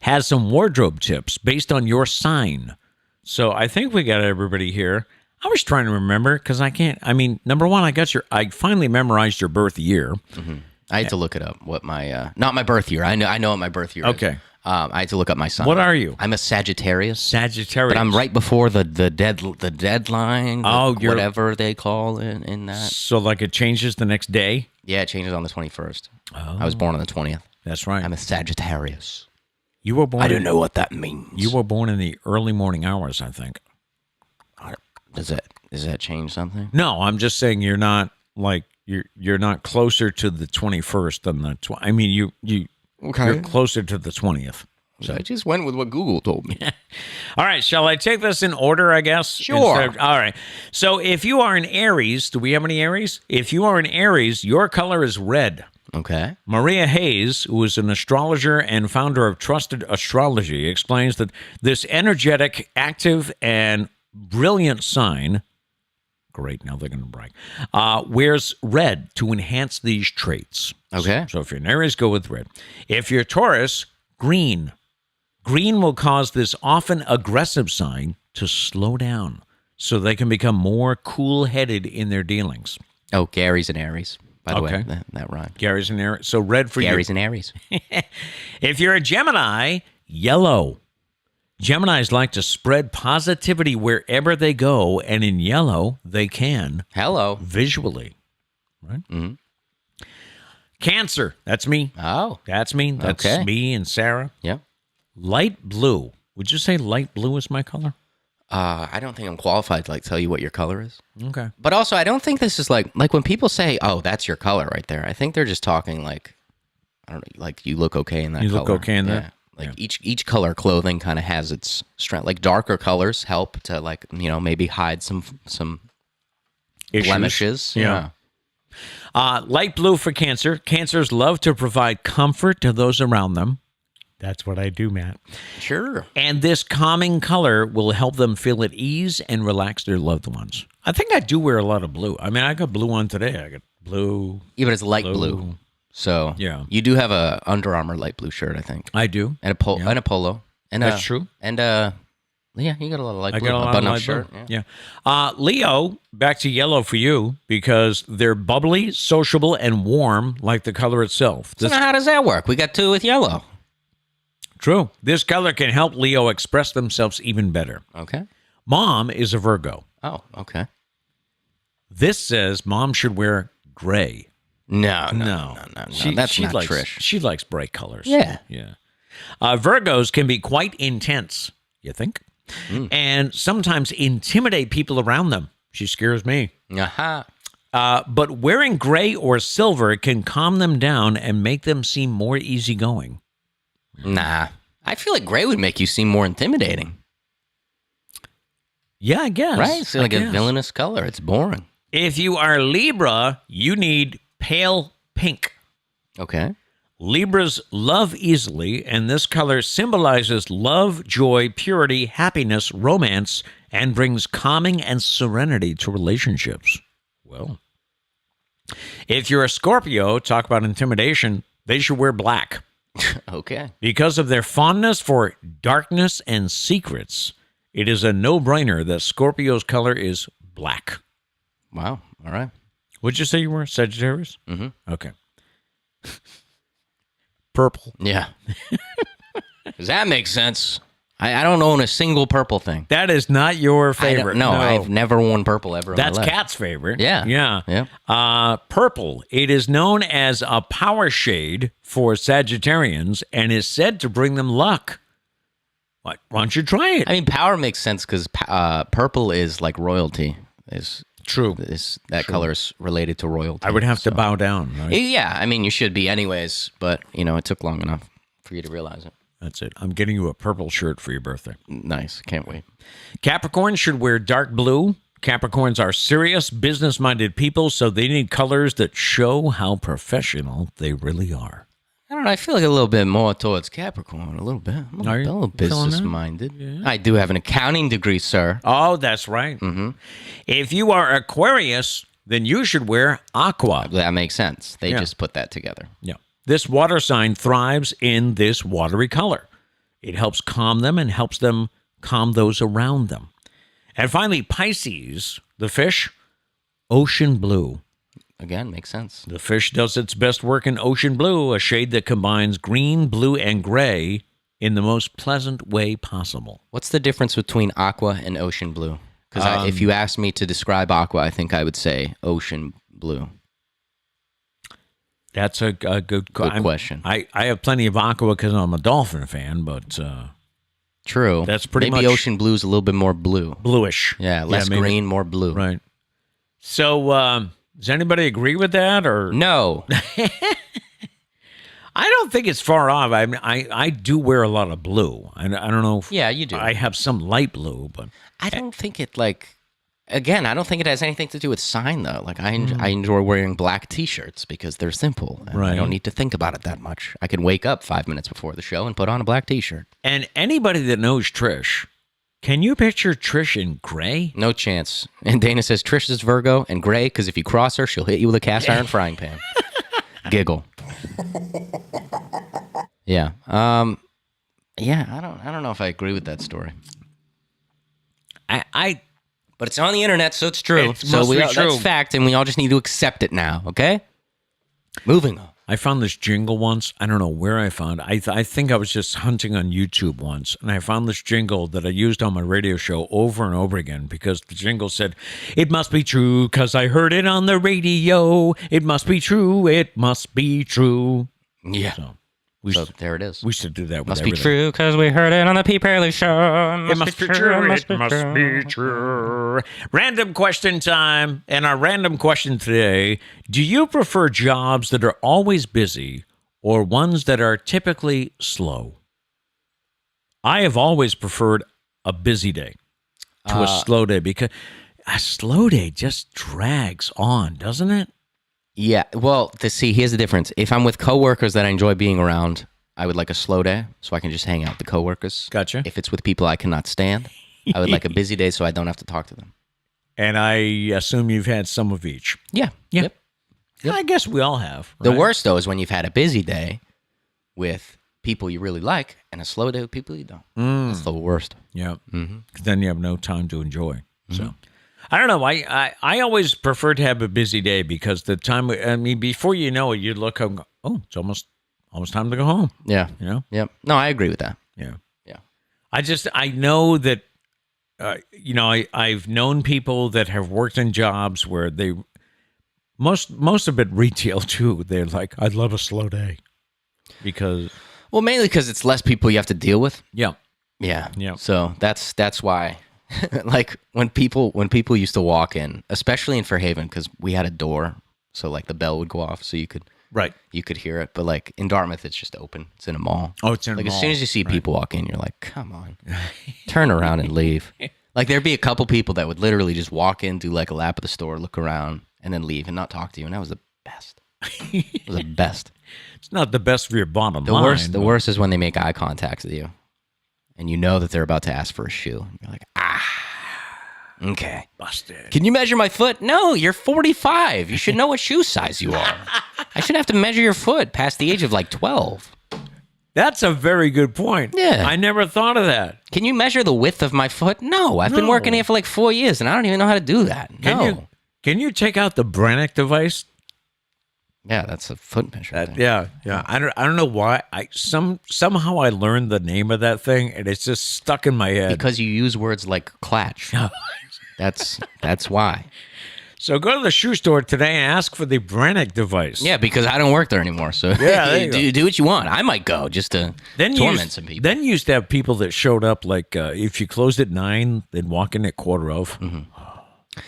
has some wardrobe tips based on your sign. So I think we got everybody here. I was trying to remember because I can't. I mean, number one, I finally memorized your birth year. Mm-hmm. I had to look it up. What my not my birth year. I know what my birth year is. Okay. I had to look up my sign. What are you? I'm a Sagittarius. Sagittarius. But I'm right before the deadline. You're whatever they call it in that. So it changes the next day? Yeah, it changes on the 21st. Oh. I was born on the 20th. That's right. I'm a Sagittarius. You were born. I don't know what that means. You were born in the early morning hours, I think. Does it Does that change something? No, I'm just saying you're not like you're not closer to the 21st than the 20. I mean, you're closer to the 20th. So I just went with what Google told me. All right, shall I take this in order, I guess? Sure. All right. So if you are an Aries, do we have any Aries? If you are an Aries, your color is red. Okay. Maria Hayes, who is an astrologer and founder of Trusted Astrology, explains that this energetic, active, and brilliant sign, great, now they're going to brag, wears red to enhance these traits. Okay. So if you're an Aries, go with red. If you're Taurus, green. Green will cause this often aggressive sign to slow down so they can become more cool-headed in their dealings. Oh, Gary's an Aries, by the Okay. way. That rhymed. Gary's an Aries. So red for Gary's an Aries. you. If you're a Gemini, yellow. Geminis like to spread positivity wherever they go, and in yellow, they can Hello. visually. Right? Mm-hmm. Cancer, that's me. Oh. That's me. That's Okay. me and Sarah. Yeah. Light blue. Would you say light blue is my color? I don't think I'm qualified to tell you what your color is. Okay. But also, I don't think this is like when people say, "Oh, that's your color right there." I think they're just talking I don't know, like you look okay in that. You color. look okay in that? Like each color clothing kind of has its strength. Like darker colors help to maybe hide some Issues. blemishes. Yeah. Light blue for Cancer. Cancers love to provide comfort to those around them. That's what I do, Matt. Sure. And this calming color will help them feel at ease and relax their loved ones. I think I do wear a lot of blue. I mean, I got blue on today. I got blue. Yeah, but it's light blue. So Yeah. you do have a Under Armour light blue shirt, I think, I do. and a polo. And That's true. And yeah, you got a lot of light blue. I got a lot of button-up light shirt. blue. Yeah. Leo, back to yellow for you because they're bubbly, sociable, and warm like the color itself. So now how does that work? We got two with yellow. True. This color can help Leo express themselves even better. Okay. Mom is a Virgo. Oh, okay. This says mom should wear gray. No. She, That's she not likes, Trish. She likes bright colors. Yeah. Yeah. Virgos can be quite intense, you think? And sometimes intimidate people around them. She scares me. Aha. But wearing gray or silver can calm them down and make them seem more easygoing. Nah. I feel like gray would make you seem more intimidating. Yeah, I guess. Right? It's like a villainous color. It's boring. If you are Libra, you need pale pink. Okay. Libras love easily, and this color symbolizes love, joy, purity, happiness, romance, and brings calming and serenity to relationships. Well, if you're a Scorpio, talk about intimidation, they should wear black. Okay. Because of their fondness for darkness and secrets, it is a no-brainer that Scorpio's color is black. Wow. All right. What'd you say you were? Sagittarius? Mm-hmm. Okay. Purple. Yeah. Does that make sense? I don't own a single purple thing. That is not your favorite. No, I've never worn purple ever in my That's life. Kat's favorite. Yeah. Yeah. Purple. It is known as a power shade for Sagittarians and is said to bring them luck. Why don't you try it? I mean, power makes sense because purple is like royalty. Is True. That color is related to royalty. I would have to bow down, right? Yeah, I mean, you should be anyways, but, it took long enough for you to realize it. That's it. I'm getting you a purple shirt for your birthday. Nice. Can't wait. Capricorn should wear dark blue. Capricorns are serious, business-minded people, so they need colors that show how professional they really are. I don't know. I feel like a little bit more towards Capricorn. A little bit. I'm a little business-minded. Yeah. I do have an accounting degree, sir. Oh, that's right. Mm-hmm. If you are Aquarius, then you should wear aqua. That makes sense. They just put that together. Yeah. This water sign thrives in this watery color. It helps calm them and helps them calm those around them. And finally, Pisces, the fish, ocean blue. Again, makes sense. The fish does its best work in ocean blue, a shade that combines green, blue, and gray in the most pleasant way possible. What's the difference between aqua and ocean blue? Because if you asked me to describe aqua, I think I would say ocean blue. That's a good question. I have plenty of aqua because I'm a dolphin fan, but True. That's pretty Maybe much ocean blue's a little bit more blue. bluish. Yeah, less maybe. green, more blue. Right. So, does anybody agree with that, or No. I don't think it's far off. I mean, I do wear a lot of blue. I don't know if Yeah, you do. I have some light blue, but I don't think it again, I don't think it has anything to do with sign though. Like I enjoy wearing black t-shirts because they're simple. And Right. I don't need to think about it that much. I can wake up 5 minutes before the show and put on a black t-shirt. and anybody that knows Trish, can you picture Trish in gray? No chance. And Dana says Trish is Virgo and gray because if you cross her, she'll hit you with a cast iron frying pan. Giggle. Yeah. Yeah, I don't know if I agree with that story. But it's on the internet, so it's true. It must be true. That's fact, and we all just need to accept it now, okay? Moving on. I found this jingle once. I don't know where I found it. I think I was just hunting on YouTube once, and I found this jingle that I used on my radio show over and over again because the jingle said, "It must be true because I heard it on the radio. It must be true. It must be true." Yeah. So There it is. we should do that with Must be everything. true because we heard it on the Pete Braley Show. It must be true. It must be true. Random question time. And our random question today, do you prefer jobs that are always busy or ones that are typically slow? I have always preferred a busy day to a slow day because a slow day just drags on, doesn't it? Yeah, well, here's the difference. If I'm with coworkers that I enjoy being around, I would like a slow day so I can just hang out with the coworkers. Gotcha. If it's with people I cannot stand, I would like a busy day so I don't have to talk to them. And I assume you've had some of each. Yeah. Yeah. Yep. I guess we all have. The right? worst, though, is when you've had a busy day with people you really like and a slow day with people you don't. That's the worst. Yeah. Mm-hmm. Then you have no time to enjoy. So I don't know. I always prefer to have a busy day because the time, I mean, before you know it, you look and go, oh, it's almost time to go home. Yeah. You know? Yep. No, I agree with that. Yeah. Yeah. I know that, I've known people that have worked in jobs where they, most of it retail too. They're like, I'd love a slow day because. Well, mainly because it's less people you have to deal with. Yeah. Yeah. Yeah. So that's why, like when people used to walk in, especially in Fairhaven, because we had a door, so like the bell would go off, so you could hear it. But like in Dartmouth, it's just open. It's in a mall. Oh, it's in a mall. Like as soon as you see people walk in, you're like, come on, turn around and leave. Like there'd be a couple people that would literally just walk in, do like a lap of the store, look around, and then leave and not talk to you, and that was the best. It was the best. It's not the best for your bottom The line. The worst is when they make eye contact with you. And you know that they're about to ask for a shoe. You're like, okay. Busted. Can you measure my foot? No, you're 45. You should know what shoe size you are. I shouldn't have to measure your foot past the age of like 12. That's a very good point. Yeah. I never thought of that. Can you measure the width of my foot? No, I've been working here for like 4 years and I don't even know how to do that. Can you take out the Brannick device? Yeah, that's a foot measure thing. Yeah. I don't know why. Somehow I learned the name of that thing, and it's just stuck in my head. Because you use words like clatch. That's why. So go to the shoe store today and ask for the Brannick device. Yeah, because I don't work there anymore. So do what you want. I might go just to torment some people. Then you used to have people that showed up like if you closed at 9, they'd walk in at 9:15. Mm-hmm.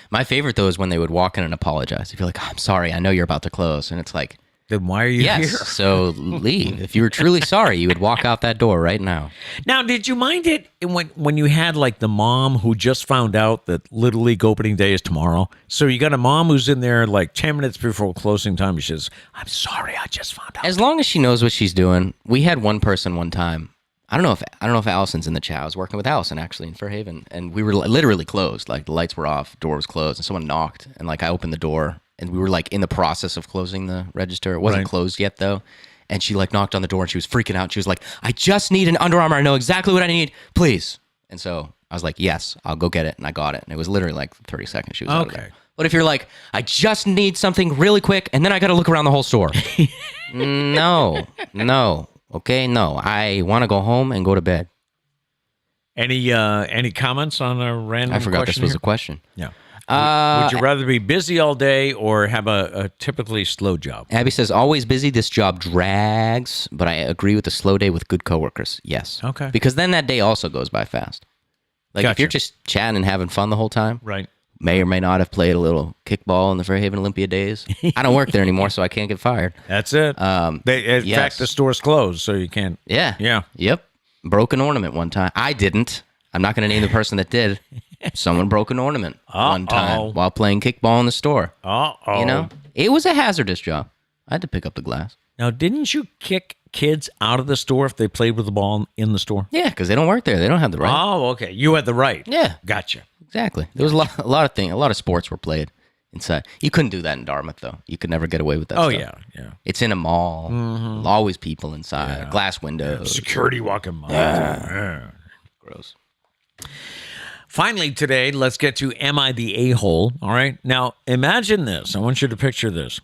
My favorite, though, is when they would walk in and apologize. If you're like, oh, I'm sorry, I know you're about to close. And it's like, then why are you here? Yes, so leave. If you were truly sorry, you would walk out that door right now. Now, did you mind it when you had like the mom who just found out that Little League opening day is tomorrow? So you got a mom who's in there like 10 minutes before closing time. She says, I'm sorry, I just found out. As long as she knows what she's doing. We had one person one time. I don't know if Allison's in the chat. I was working with Allison actually in Fairhaven, and we were literally closed. Like the lights were off, door was closed, and someone knocked, and like I opened the door, and we were like in the process of closing the register. It wasn't closed yet though, and she like knocked on the door, and she was freaking out. She was like, "I just need an Under Armour. I know exactly what I need, please." And so I was like, "Yes, I'll go get it," and I got it, and it was literally like 30 seconds. She was out of there. But if you're like, "I just need something really quick," and then I got to look around the whole store, no. Okay, no. I want to go home and go to bed. Any comments on a random question? I forgot this was here? a question. Yeah. Would you rather be busy all day or have a typically slow job? Abby says, always busy. This job drags, but I agree with the slow day with good coworkers. Yes. Okay. Because then that day also goes by fast. Like if Gotcha. you're just chatting and having fun the whole time, Right. may or may not have played a little kickball in the Fairhaven Olympia days. I don't work there anymore, so I can't get fired. That's it. In yes. fact, the store's closed, so you can't. Yeah. Yeah. Yep. Broke an ornament one time. I didn't. I'm not going to name the person that did. Someone broke an ornament one time while playing kickball in the store. Uh-oh. You know, it was a hazardous job. I had to pick up the glass. Now, didn't you kick kids out of the store if they played with the ball in the store? Yeah, because they don't work there. They don't have the right. Oh, okay. You had the right. Yeah. Gotcha. Exactly. There was a lot of things. A lot of sports were played inside. You couldn't do that in Dartmouth, though. You could never get away with that Oh, stuff. yeah. It's in a mall. Always people inside. Glass windows. Security walking by. Yeah. Gross. Finally, today, let's get to Am I the A-hole? All right. Now, imagine this. I want you to picture this.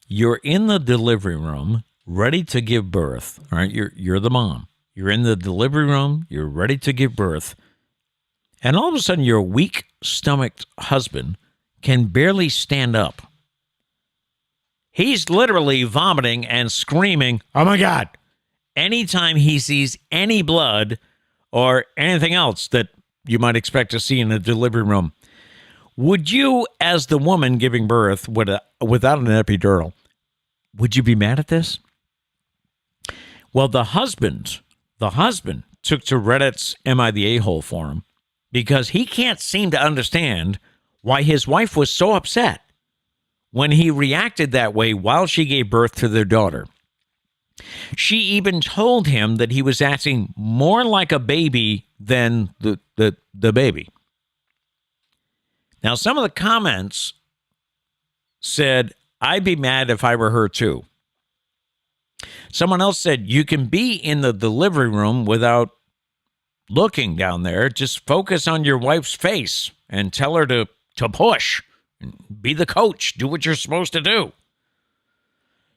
You're in the delivery room, ready to give birth. All right. You're the mom. You're in the delivery room. You're ready to give birth. And all of a sudden, your weak-stomached husband can barely stand up. He's literally vomiting and screaming, "Oh, my God," anytime he sees any blood or anything else that you might expect to see in a delivery room. Would you, as the woman giving birth without an epidural, would you be mad at this? Well, the husband took to Reddit's Am I the A-hole forum because he can't seem to understand why his wife was so upset when he reacted that way while she gave birth to their daughter. She even told him that he was acting more like a baby than the baby. Now, some of the comments said, "I'd be mad if I were her too." Someone else said, "You can be in the delivery room without looking down there. Just focus on your wife's face and tell her to push. Be the coach. Do what you're supposed to do."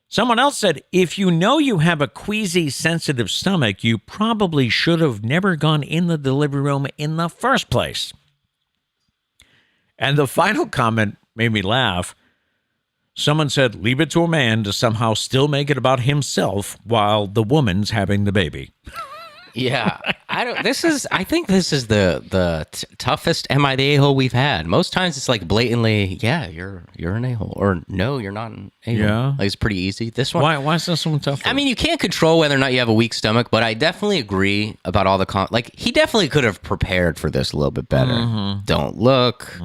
Someone else said, "If you know you have a queasy, sensitive stomach, you probably should have never gone in the delivery room in the first place." And the final comment made me laugh. Someone said, "Leave it to a man to somehow still make it about himself while the woman's having the baby." Yeah, I think this is the toughest Am I the A-hole we've had. Most times it's like blatantly, yeah, you're an A-hole, or no, you're not an A-hole. Yeah. Like it's pretty easy. This one, Why is this one tough? I mean, you can't control whether or not you have a weak stomach, but I definitely agree about all the like he definitely could have prepared for this a little bit better. Don't look.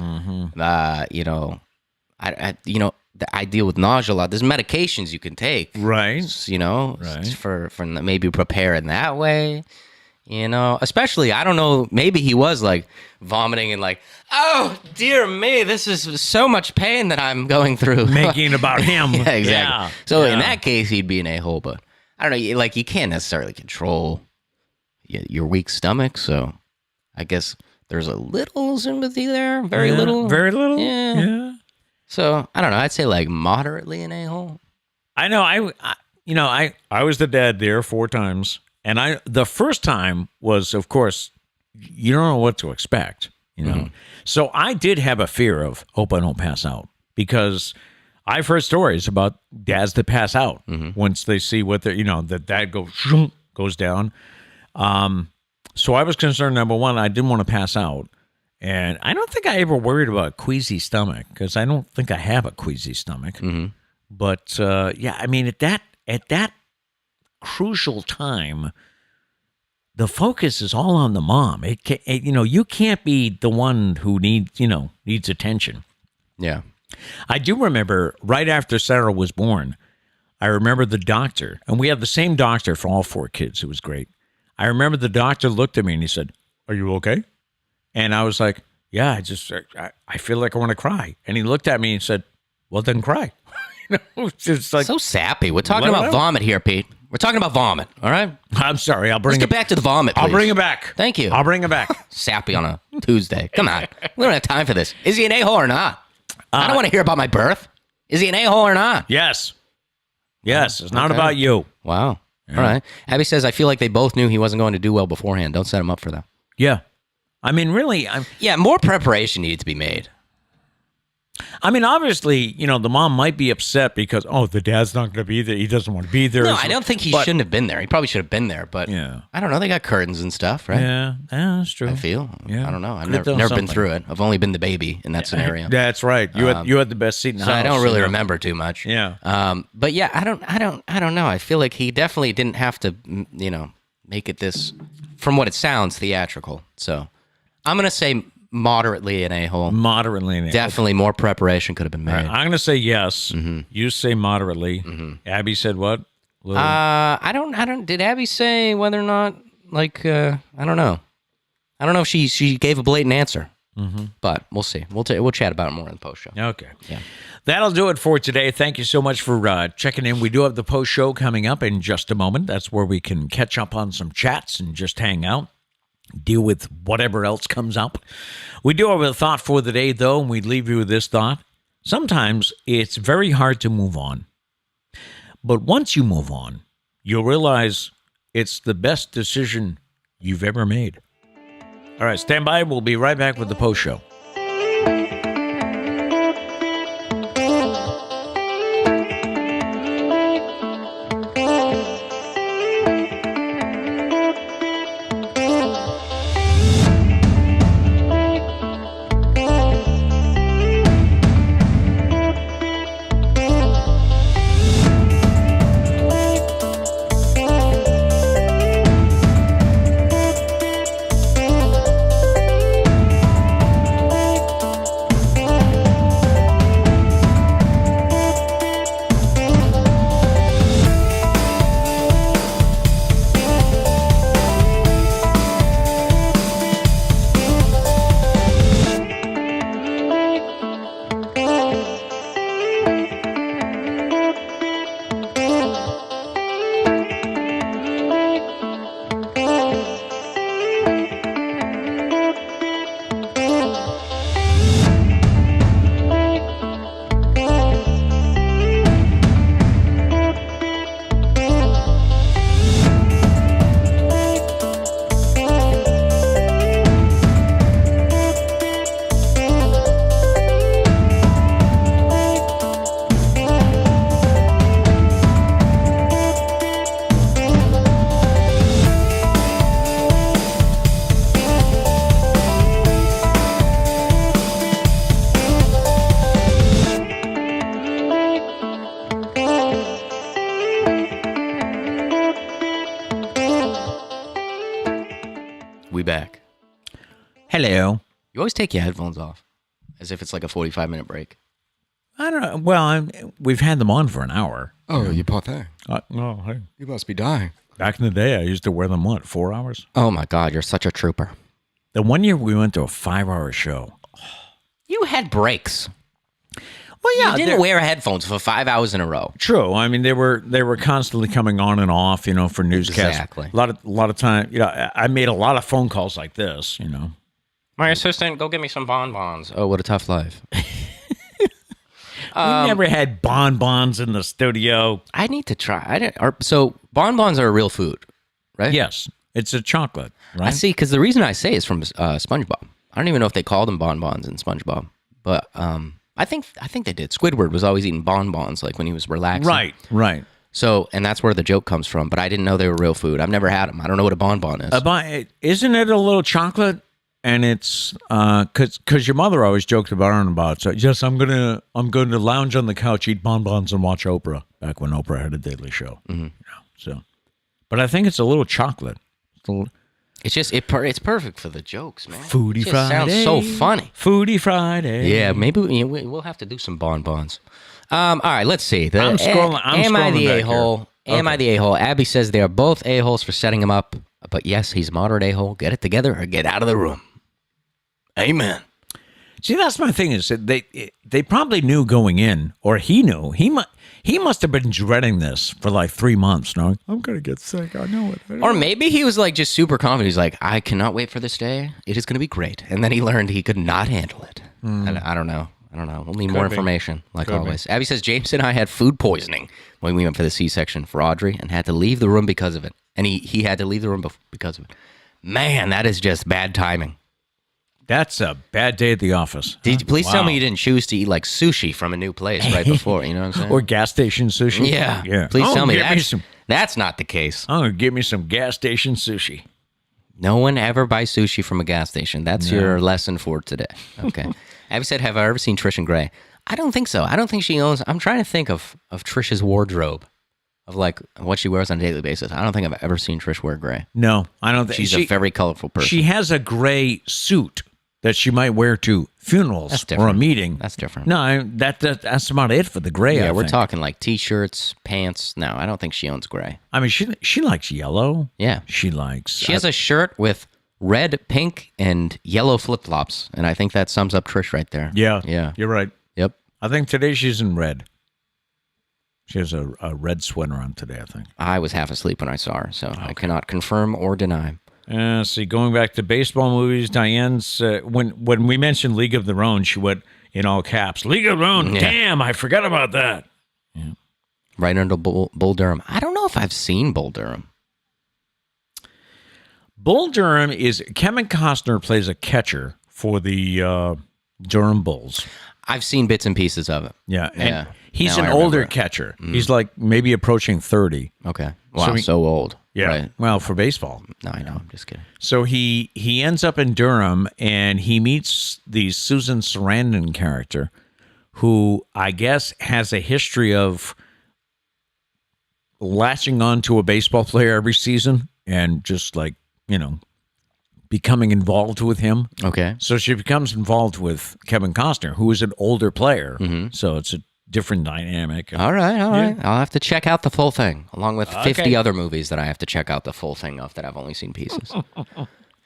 I deal with nausea a lot. There's medications you can take, Right. For maybe prepare in that way. Especially, I don't know, maybe he was like vomiting and like, "Oh, dear me, this is so much pain that I'm going through." Making about him. Yeah, exactly. Yeah. So in that case, he'd be an a-hole, but I don't know, like you can't necessarily control your weak stomach, so I guess there's a little sympathy there. Very little. Very little. Yeah. So, I don't know, I'd say like moderately an a-hole. I know. I was the dad there 4 times. And the first time was, of course, you don't know what to expect, So I did have a fear of, hope I don't pass out, because I've heard stories about dads that pass out once they see what they're, that dad goes down. So I was concerned, number one, I didn't want to pass out. And I don't think I ever worried about a queasy stomach, because I don't think I have a queasy stomach. But I mean, at that crucial time, the focus is all on the mom. You can't be the one who needs attention. Yeah. I do remember right after Sarah was born, I remember the doctor, and we had the same doctor for all 4 kids. It was great. I remember the doctor looked at me and he said, "Are you okay?" And I was like, "Yeah, I feel like I want to cry." And he looked at me and said, "Well, then cry." Just like, so sappy. We're talking about vomit here, Pete. We're talking about vomit, all right? I'm sorry. Let's get back to the vomit, please. I'll bring it back. Thank you. I'll bring it back. Sappy on a Tuesday. Come on. We don't have time for this. Is he an a-hole or not? I don't want to hear about my birth. Is he an a-hole or not? Yes. It's not about you. Wow. Yeah. All right. Abby says, "I feel like they both knew he wasn't going to do well beforehand. Don't set him up for that." Yeah. I mean, really. More preparation needed to be made. I mean, obviously, the mom might be upset because, the dad's not going to be there. He doesn't want to be there. No, I don't think he shouldn't have been there. He probably should have been there, but I don't know. They got curtains and stuff, right? Yeah, that's true. I feel. Yeah. I don't know. I've never been through it. I've only been the baby in that scenario. That's right. You had the best seat in the so house. I don't really remember too much. Yeah. But yeah, I don't know. I feel like he definitely didn't have to, make it this, from what it sounds, theatrical. So I'm gonna say moderately an a-hole. Moderately an a-hole. Definitely more preparation could have been made. Right, I'm going to say yes. Mm-hmm. You say moderately. Abby said what? I don't. Did Abby say whether or not? Like, I don't know. I don't know if she gave a blatant answer. But we'll see. We'll chat about it more in the post show. Okay. Yeah. That'll do it for today. Thank you so much for checking in. We do have the post show coming up in just a moment. That's where we can catch up on some chats and just hang out. Deal with whatever else comes up. We do have a thought for the day, though, and we leave you with this thought. Sometimes it's very hard to move on. But once you move on, you'll realize it's the best decision you've ever made. All right, stand by. We'll be right back with the post show. We back. Hello. You always take your headphones off, as if it's like a 45-minute break. I don't know. Well, we've had them on for an hour. Oh, you poor thing. Hey. You must be dying. Back in the day, I used to wear them, 4 hours? Oh, my God. You're such a trooper. The one year we went to a 5-hour show. You had breaks. Well, yeah. You didn't wear headphones for 5 hours in a row. True. I mean, they were constantly coming on and off, for newscasts. Exactly. A lot of time. I made a lot of phone calls like this, My assistant, go get me some bonbons. Oh, what a tough life. We never had bonbons in the studio. I need to try. So bonbons are a real food, right? Yes. It's a chocolate, right? I see, because the reason I say is from SpongeBob. I don't even know if they called them bonbons in SpongeBob, but I think they did. Squidward was always eating bonbons, like when he was relaxing. Right. So, and that's where the joke comes from. But I didn't know they were real food. I've never had them. I don't know what a bonbon is. Isn't it a little chocolate? And it's because your mother always joked about it. So yes, I'm going to lounge on the couch, eat bonbons, and watch Oprah. Back when Oprah had a Daily Show. Mm-hmm. But I think it's a little chocolate. It's just it's perfect for the jokes, man. Foodie Friday sounds so funny. Foodie Friday. Yeah, maybe we'll have to do some bonbons. All right, let's see. I'm scrolling. Am I the back a-hole? Here. Am I the a-hole? Abby says they are both a-holes for setting him up. But yes, he's a moderate a-hole. Get it together or get out of the room. Amen. See, that's my thing is that they probably knew going in, or he knew. He must have been dreading this for like 3 months, knowing, I'm going to get sick. I know it. Or maybe he was like just super confident. He's like, I cannot wait for this day. It is going to be great. And then he learned he could not handle it. I don't know. We'll need more information, like always. Abby says, James and I had food poisoning when we went for the C-section for Audrey and had to leave the room because of it. And he had to leave the room because of it. Man, that is just bad timing. That's a bad day at the office. Did you please tell me you didn't choose to eat like sushi from a new place right before? You know what I'm saying? Or gas station sushi. Yeah. Please tell me that. That's not the case. I'm going to give me some gas station sushi. No one ever buys sushi from a gas station. That's your lesson for today. Okay. Abby said, have I ever seen Trish in gray? I don't think so. I don't think she owns... I'm trying to think of Trish's wardrobe, of like what she wears on a daily basis. I don't think I've ever seen Trish wear gray. No, I don't think... She's a very colorful person. She has a gray suit that she might wear to funerals or a meeting. That's different. No, that's about it for the gray. Yeah, we're talking like t-shirts, pants. No, I don't think she owns gray. I mean, she likes yellow. Yeah. She has a shirt with red, pink, and yellow flip-flops, and I think that sums up Trish right there. Yeah. You're right. Yep. I think today she's in red. She has a red sweater on today, I think. I was half asleep when I saw her, so I cannot confirm or deny. See, going back to baseball movies, Diane's, when we mentioned League of Their Own, she went in all caps, League of Their Own, damn, I forgot about that. Yeah. Right under Bull Durham. I don't know if I've seen Bull Durham. Bull Durham is, Kevin Costner plays a catcher for the Durham Bulls. I've seen bits and pieces of it. Yeah, and he's an older catcher. He's like maybe approaching 30. Okay. Wow, so old. Yeah. Right. Well, for baseball. No, I know. I'm just kidding. So he ends up in Durham, and he meets the Susan Sarandon character, who I guess has a history of latching on to a baseball player every season and just like, becoming involved with him. Okay. So she becomes involved with Kevin Costner, who is an older player. Mm-hmm. So it's a different dynamic. All right. I'll have to check out the full thing, along with 50 other movies that I have to check out the full thing of that I've only seen pieces.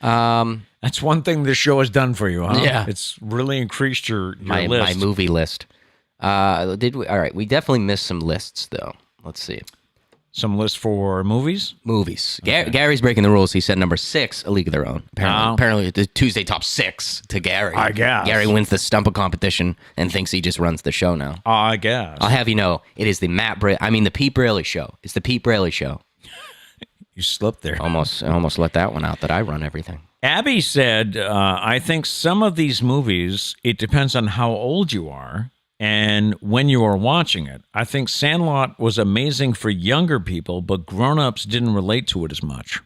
That's one thing this show has done for you, huh? Yeah. It's really increased your list. My movie list. Did we? All right. We definitely missed some lists, though. Let's see. Some lists for movies? Movies. Okay. Gary's breaking the rules. He said number 6, A League of Their Own. Apparently the Tuesday top 6 to Gary. I guess. Gary wins the Stumpah competition and thinks he just runs the show now. I guess. I'll have you know, it is the Pete Braley Show. It's the Pete Braley Show. You slipped there. I almost let that one out that I run everything. Abby said, I think some of these movies, it depends on how old you are and when you are watching it. I think Sandlot was amazing for younger people, but grown-ups didn't relate to it as much.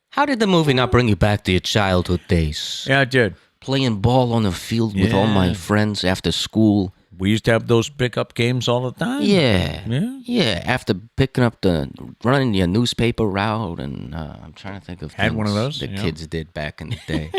How did the movie not bring you back to your childhood days? Yeah, it did. Playing ball on the field with all my friends after school. We used to have those pickup games all the time. Yeah. After picking up running your newspaper route, and I'm trying to think of had one of those the kids did back in the day.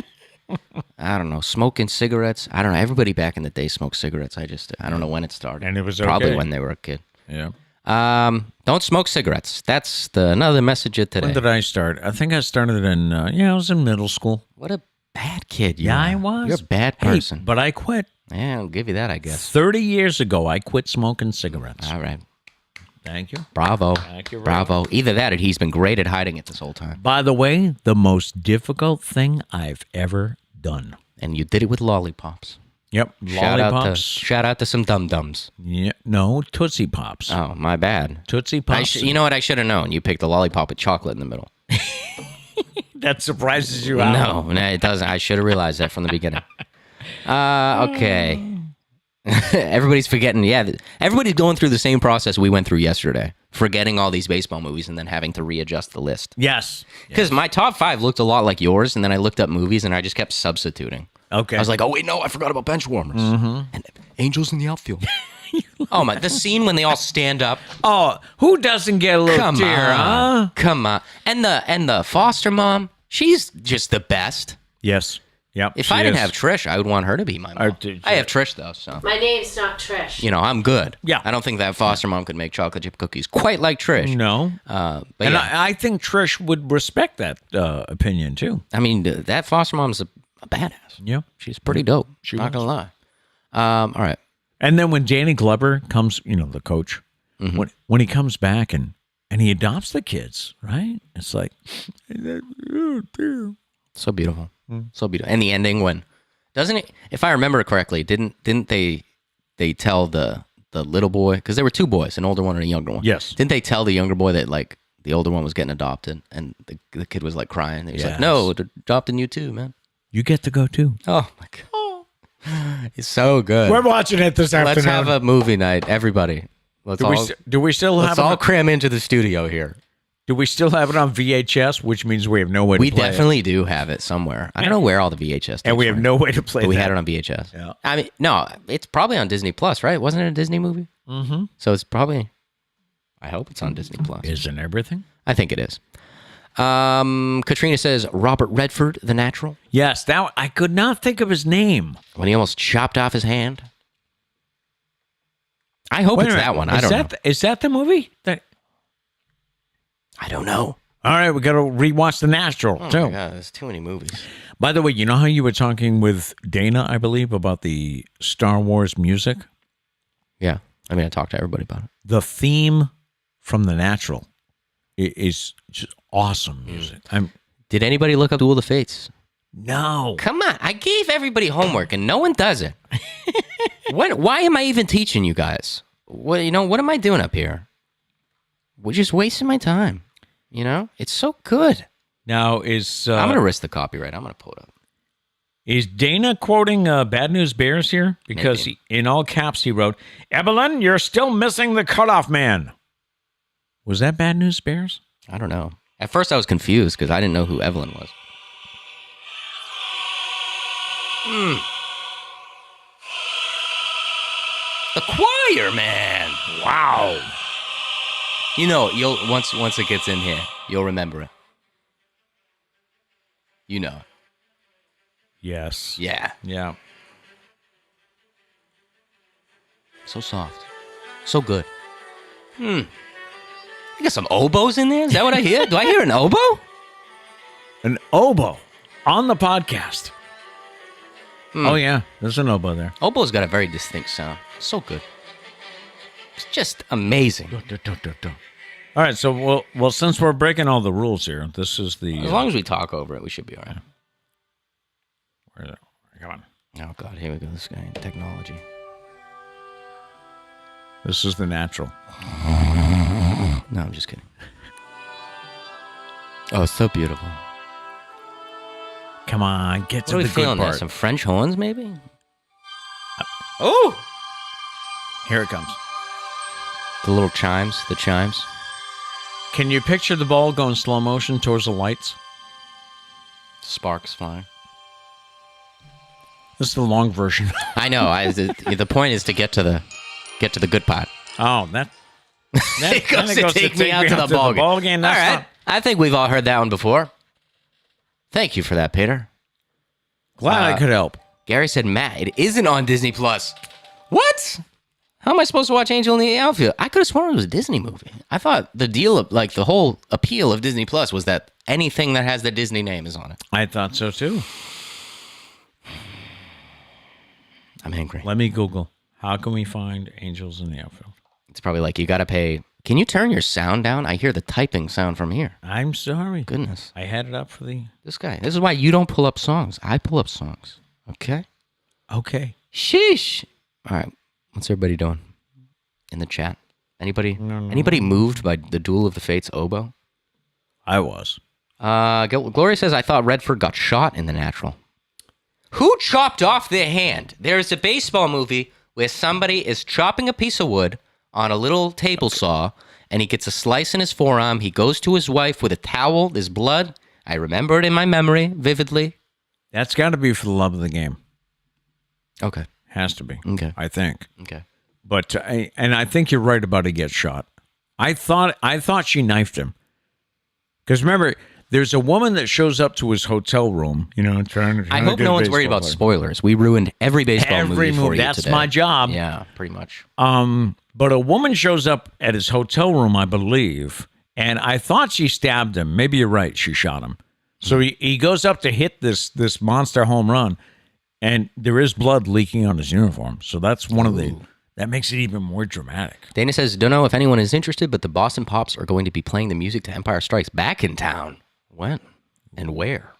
I don't know, smoking cigarettes. I don't know. Everybody back in the day smoked cigarettes. I don't know when it started. And it was probably when they were a kid. Yeah. Don't smoke cigarettes. That's another message of today. When did I start? I think I started in. I was in middle school. What a bad kid you are. I was. You're a bad person. But I quit. Yeah, I'll give you that, I guess. 30 years ago, I quit smoking cigarettes. All right. Thank you. Bravo. Thank you. Bravo. Either that or he's been great at hiding it this whole time. By the way, the most difficult thing I've ever done. And you did it with lollipops. Yep. Lollipops. Shout out to some dum-dums. Yeah. No, Tootsie Pops. Oh, my bad. Tootsie Pops. You know what? I should have known. You picked a lollipop with chocolate in the middle. That surprises you out. No, it doesn't. I should have realized that from the beginning. Okay. Everybody's forgetting. Yeah, everybody's going through the same process we went through yesterday, forgetting all these baseball movies and then having to readjust the list. Yes. Because my top 5 looked a lot like yours, and then I looked up movies and I just kept substituting. Okay. I was like, oh, wait, no, I forgot about Benchwarmers. Mm-hmm. And Angels in the Outfield. Oh, my. The scene when they all stand up. Oh, who doesn't get a little tear, huh? Come on. And the foster mom, she's just the best. Yes. Yep. If I didn't have Trish, I would want her to be my mom. I have Trish, though, so. My name's not Trish. I'm good. Yeah. I don't think that foster mom could make chocolate chip cookies quite like Trish. No. But and yeah. I think Trish would respect that opinion, too. I mean, that foster mom's a badass. Yeah. She's pretty dope. Not going to lie. All right. And then when Danny Glover comes, the coach, when he comes back and he adopts the kids, right? It's like, so beautiful. So beautiful. And the ending when, doesn't it, if I remember correctly, didn't they tell the little boy, because there were 2 boys, an older one and a younger one. Yes. Didn't they tell the younger boy that like the older one was getting adopted, and the kid was like crying. He was like, no, they're adopting you too, man. You get to go too. Oh my god, it's so good. We're watching it this afternoon. Let's have a movie night, everybody. Do we still have let's all cram into the studio here. Do we still have it on VHS? Which means we have no way to play it. We definitely do have it somewhere. I don't know where all the VHS tapes and we have no way to play it. We had it on VHS. Yeah. I mean, no, it's probably on Disney Plus, right? Wasn't it a Disney movie? Mm-hmm. So it's probably. I hope it's on Disney Plus. Isn't everything? I think it is. Katrina says Robert Redford, the natural. Yes, that I could not think of his name When he almost chopped off his hand. I hope it's that one. I don't know. Is that the movie? I don't know. All right, we got to rewatch The Natural, Oh too. my God, there's too many movies. By the way, you know how you were talking with Dana, I believe, about the Star Wars music? Yeah. I mean, I talked to everybody about it. The theme from The Natural is just awesome music. Did anybody look up Duel of the Fates? No. Come on. I gave everybody homework and no one does it. Why am I even teaching you guys? What am I doing up here? We're just wasting my time. It's so good. Now, is... I'm going to risk the copyright. I'm going to pull it up. Is Dana quoting Bad News Bears here? Because in all caps he wrote, Evelyn, you're still missing the cutoff man. Was that Bad News Bears? I don't know. At first I was confused because I didn't know who Evelyn was. The choir, man. Wow. You'll once it gets in here, you'll remember it. Yes. Yeah. Yeah. So soft. So good. You got some oboes in there? Is that what I hear? Do I hear an oboe? An oboe on the podcast. Oh, yeah. There's an oboe there. Oboe's got a very distinct sound. So good. It's just amazing. All right. So, well, since we're breaking all the rules here, this is the... As long as we talk over it, we should be all right. Where is it? Come on. Oh, God. Here we go. This guy in technology. This is The Natural. No, I'm just kidding. Oh, it's so beautiful. Come on, get to What are the we good feeling there? part. Some French horns, maybe? Oh! Here it comes. The little chimes. The chimes. Can you picture the ball going slow motion towards the lights? Sparks flying. This is the long version. I know. The point is to get to the good part. Oh, that It goes to take me out to the ball game. That's all right. not- I think we've all heard that one before. Thank you for that, Peter. Glad I could help. Gary said, Matt, it isn't on Disney Plus. What? How am I supposed to watch Angel in the Outfield? I could have sworn it was a Disney movie. I thought the deal of, the whole appeal of Disney Plus was that anything that has the Disney name is on it. I thought so too. I'm angry. Let me Google. How can we find Angels in the Outfield? It's probably like you got to pay. Can you turn your sound down? I hear the typing sound from here. I'm sorry. Goodness. I had it up for the... This guy. This is why you don't pull up songs. I pull up songs. Okay? Okay. Sheesh. All right. What's everybody doing in the chat? Anybody moved by the Duel of the Fates oboe? I was. Gloria says, I thought Redford got shot in The Natural. Who chopped off their hand? There's a baseball movie where somebody is chopping a piece of wood on a little table saw, and he gets a slice in his forearm. He goes to his wife with a towel. There's blood. I remember it in my memory vividly. That's got to be for the love of the game. Okay. Has to be. Okay. I think. Okay. But I think you're right about he gets shot. I thought she knifed him. Because remember, there's a woman that shows up to his hotel room, trying to... I hope no one's worried about spoilers. We ruined every baseball movie for you That's today. my job. Yeah, pretty much. But a woman shows up at his hotel room, I believe, and I thought she stabbed him. Maybe you're right. She shot him. So he goes up to hit this monster home run, and there is blood leaking on his uniform. So that's one of the... That makes it even more dramatic. Dana says, don't know if anyone is interested, but the Boston Pops are going to be playing the music to Empire Strikes Back in town. When? And where?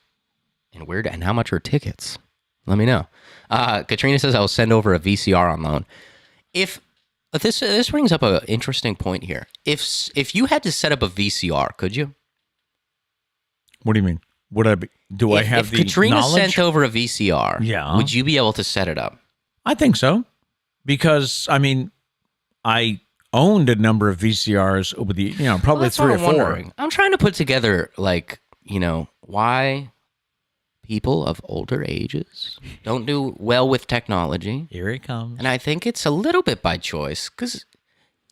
And how much are tickets? Let me know. Katrina says, I'll send over a VCR on loan. If this brings up an interesting point here. If you had to set up a VCR, could you? What do you mean? Would I be? Do I have if the Katrina knowledge? sent over a VCR, Yeah. would you be able to set it up? I think so, because I mean, I owned a number of VCRs over the, probably That's 3 what or I'm 4. wondering. I'm trying to put together, like, why people of older ages don't do well with technology. Here it comes. And I think it's a little bit by choice, because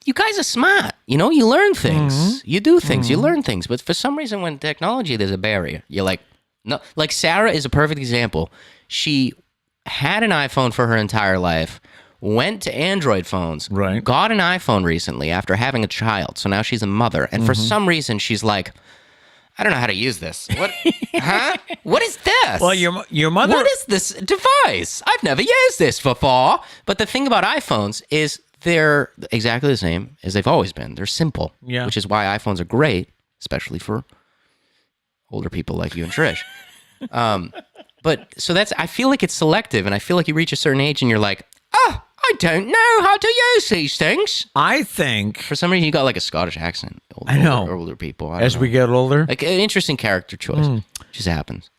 you guys are smart. You learn things. You do things. You learn things. But for some reason, when technology, there's a barrier. You're like, no. Like Sarah is a perfect example. She had an iPhone for her entire life, went to Android phones, Right. got an iPhone recently after having a child. So now she's a mother. And for some reason, she's like, I don't know how to use this. What? Huh? What is this? Well, your mother. What is this device? I've never used this before. But the thing about iPhones is they're exactly the same as they've always been. They're simple, Yeah. which is why iPhones are great, especially for older people like you and Trish. But so I feel like it's selective, and I feel like you reach a certain age and you're like, I don't know how to use these things. I think For some reason, you got like a Scottish accent. I know. Older people. I don't as know. we get older, Like an interesting character choice. Just happens.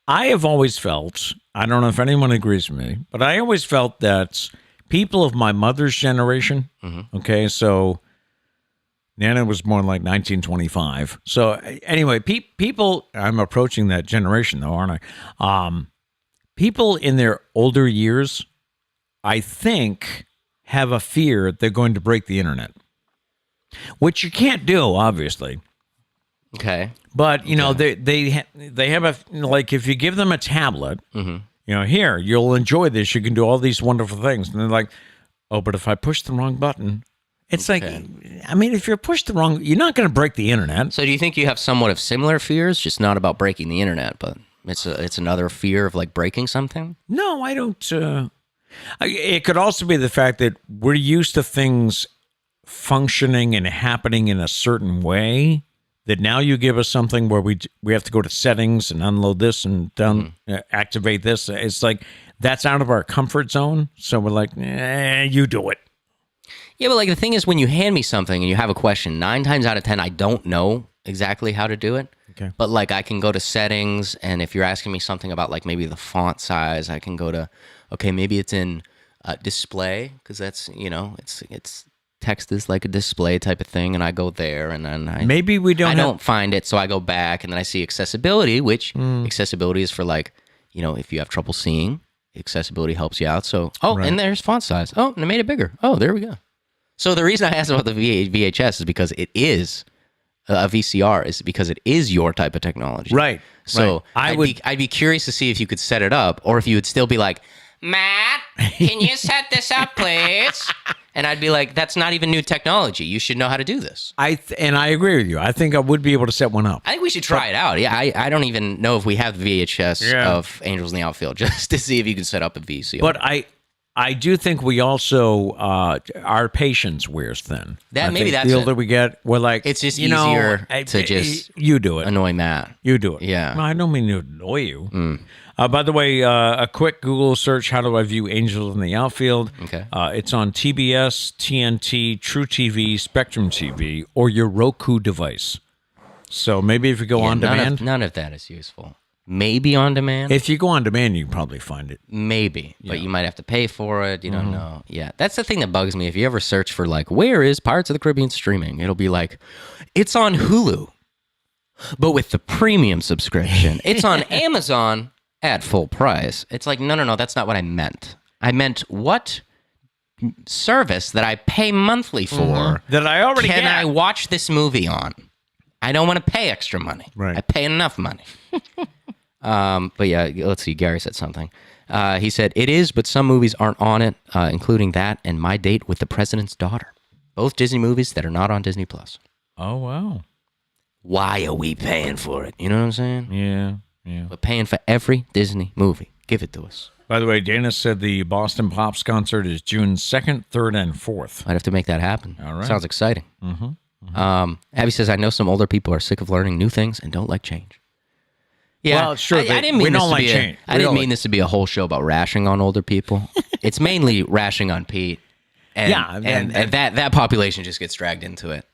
I have always felt, I don't know if anyone agrees with me, but I always felt that people of my mother's generation, okay, so Nana was born like 1925. So anyway, people, I'm approaching that generation though, aren't I? People in their older years, I think, have a fear they're going to break the internet, which you can't do, obviously. Okay. But they have a, like, if you give them a tablet, here, you'll enjoy this. You can do all these wonderful things, and they're like, oh, but if I push the wrong button, it's like, I mean, if you're pushed the wrong, you're not going to break the internet. So do you think you have somewhat of similar fears, just not about breaking the internet, but it's another fear of like breaking something? No, I don't. It could also be the fact that we're used to things functioning and happening in a certain way. That now you give us something where we have to go to settings and unload this and activate this. It's like that's out of our comfort zone. So we're like, you do it. Yeah, but like the thing is, when you hand me something and you have a question, 9 times out of 10, I don't know exactly how to do it. Okay. But like I can go to settings, and if you're asking me something about like maybe the font size, I can go to, okay, maybe it's in display, because that's, it's text is like a display type of thing, and I go there, and then I don't find it, so I go back, and then I see accessibility, which accessibility is for like, if you have trouble seeing, accessibility helps you out. So, and there's font size. Oh, and I made it bigger. Oh, there we go. So the reason I asked about the VHS is because it is a VCR, is because it is your type of technology. Right. So right. I'd be curious to see if you could set it up, or if you would still be like, Matt, can you set this up, please? And I'd be like, that's not even new technology. You should know how to do this. And I agree with you. I think I would be able to set one up. I think we should try it out. Yeah, I don't even know if we have the VHS of Angels in the Outfield, just to see if you can set up a VCR. But I do think we also, our patience wears thin. That's the older we get, we're like, it's just easier to just you do it. Annoy Matt. You do it. Yeah. No, I don't mean to annoy you. By the way, a quick Google search, how do I view Angels in the Outfield? Okay. It's on TBS, TNT, True TV, Spectrum TV, or your Roku device. So maybe if you go on demand. None of that is useful. Maybe on demand. If you go on demand, you can probably find it. Maybe, but you might have to pay for it. You don't know. Yeah, that's the thing that bugs me. If you ever search for like, where is Pirates of the Caribbean streaming? It'll be like, it's on Hulu, but with the premium subscription. It's on Amazon at full price. It's like, no, that's not what I meant. I meant what service that I pay monthly for that I already can get. I watch this movie on? I don't want to pay extra money. Right. I pay enough money. But yeah, let's see. Gary said something. He said, it is, but some movies aren't on it, including that and My Date with the President's Daughter. Both Disney movies that are not on Disney+. Oh, wow. Why are we paying for it? You know what I'm saying? Yeah. We're paying for every Disney movie. Give it to us. By the way, Dana said the Boston Pops concert is June 2nd, 3rd, and 4th. I'd have to make that happen. All right. Sounds exciting. Abby says, I know some older people are sick of learning new things and don't like change. Yeah, well, sure. I didn't mean change. I didn't mean this to be a whole show about rashing on older people. It's mainly rashing on Pete. And, and that population just gets dragged into it.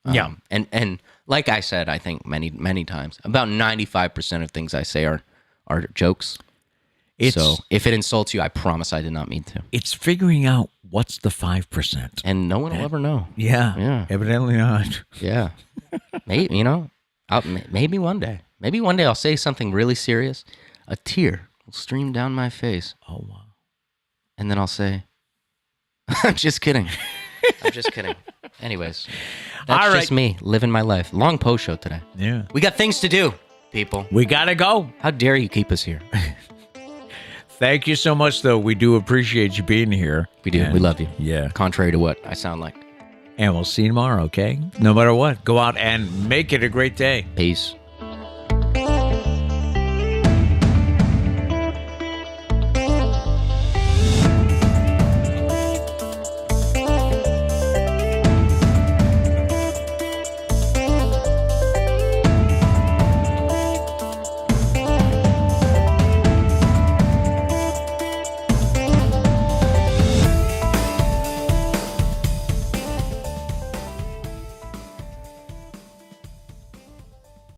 Yeah. And like I said, I think many times, about 95% of things I say are jokes. So if it insults you, I promise I did not mean to. It's figuring out what's the 5%. And no one will ever know. Yeah. Evidently not. Yeah. Maybe, maybe one day. Maybe one day I'll say something really serious. A tear will stream down my face. Oh, wow. And then I'll say, I'm just kidding. I'm just kidding. Anyways, that's just me living my life. Long post show today. Yeah. We got things to do, people. We got to go. How dare you keep us here? Thank you so much, though. We do appreciate you being here. We do. We love you. Yeah. Contrary to what I sound like. And we'll see you tomorrow, okay? No matter what, go out and make it a great day. Peace.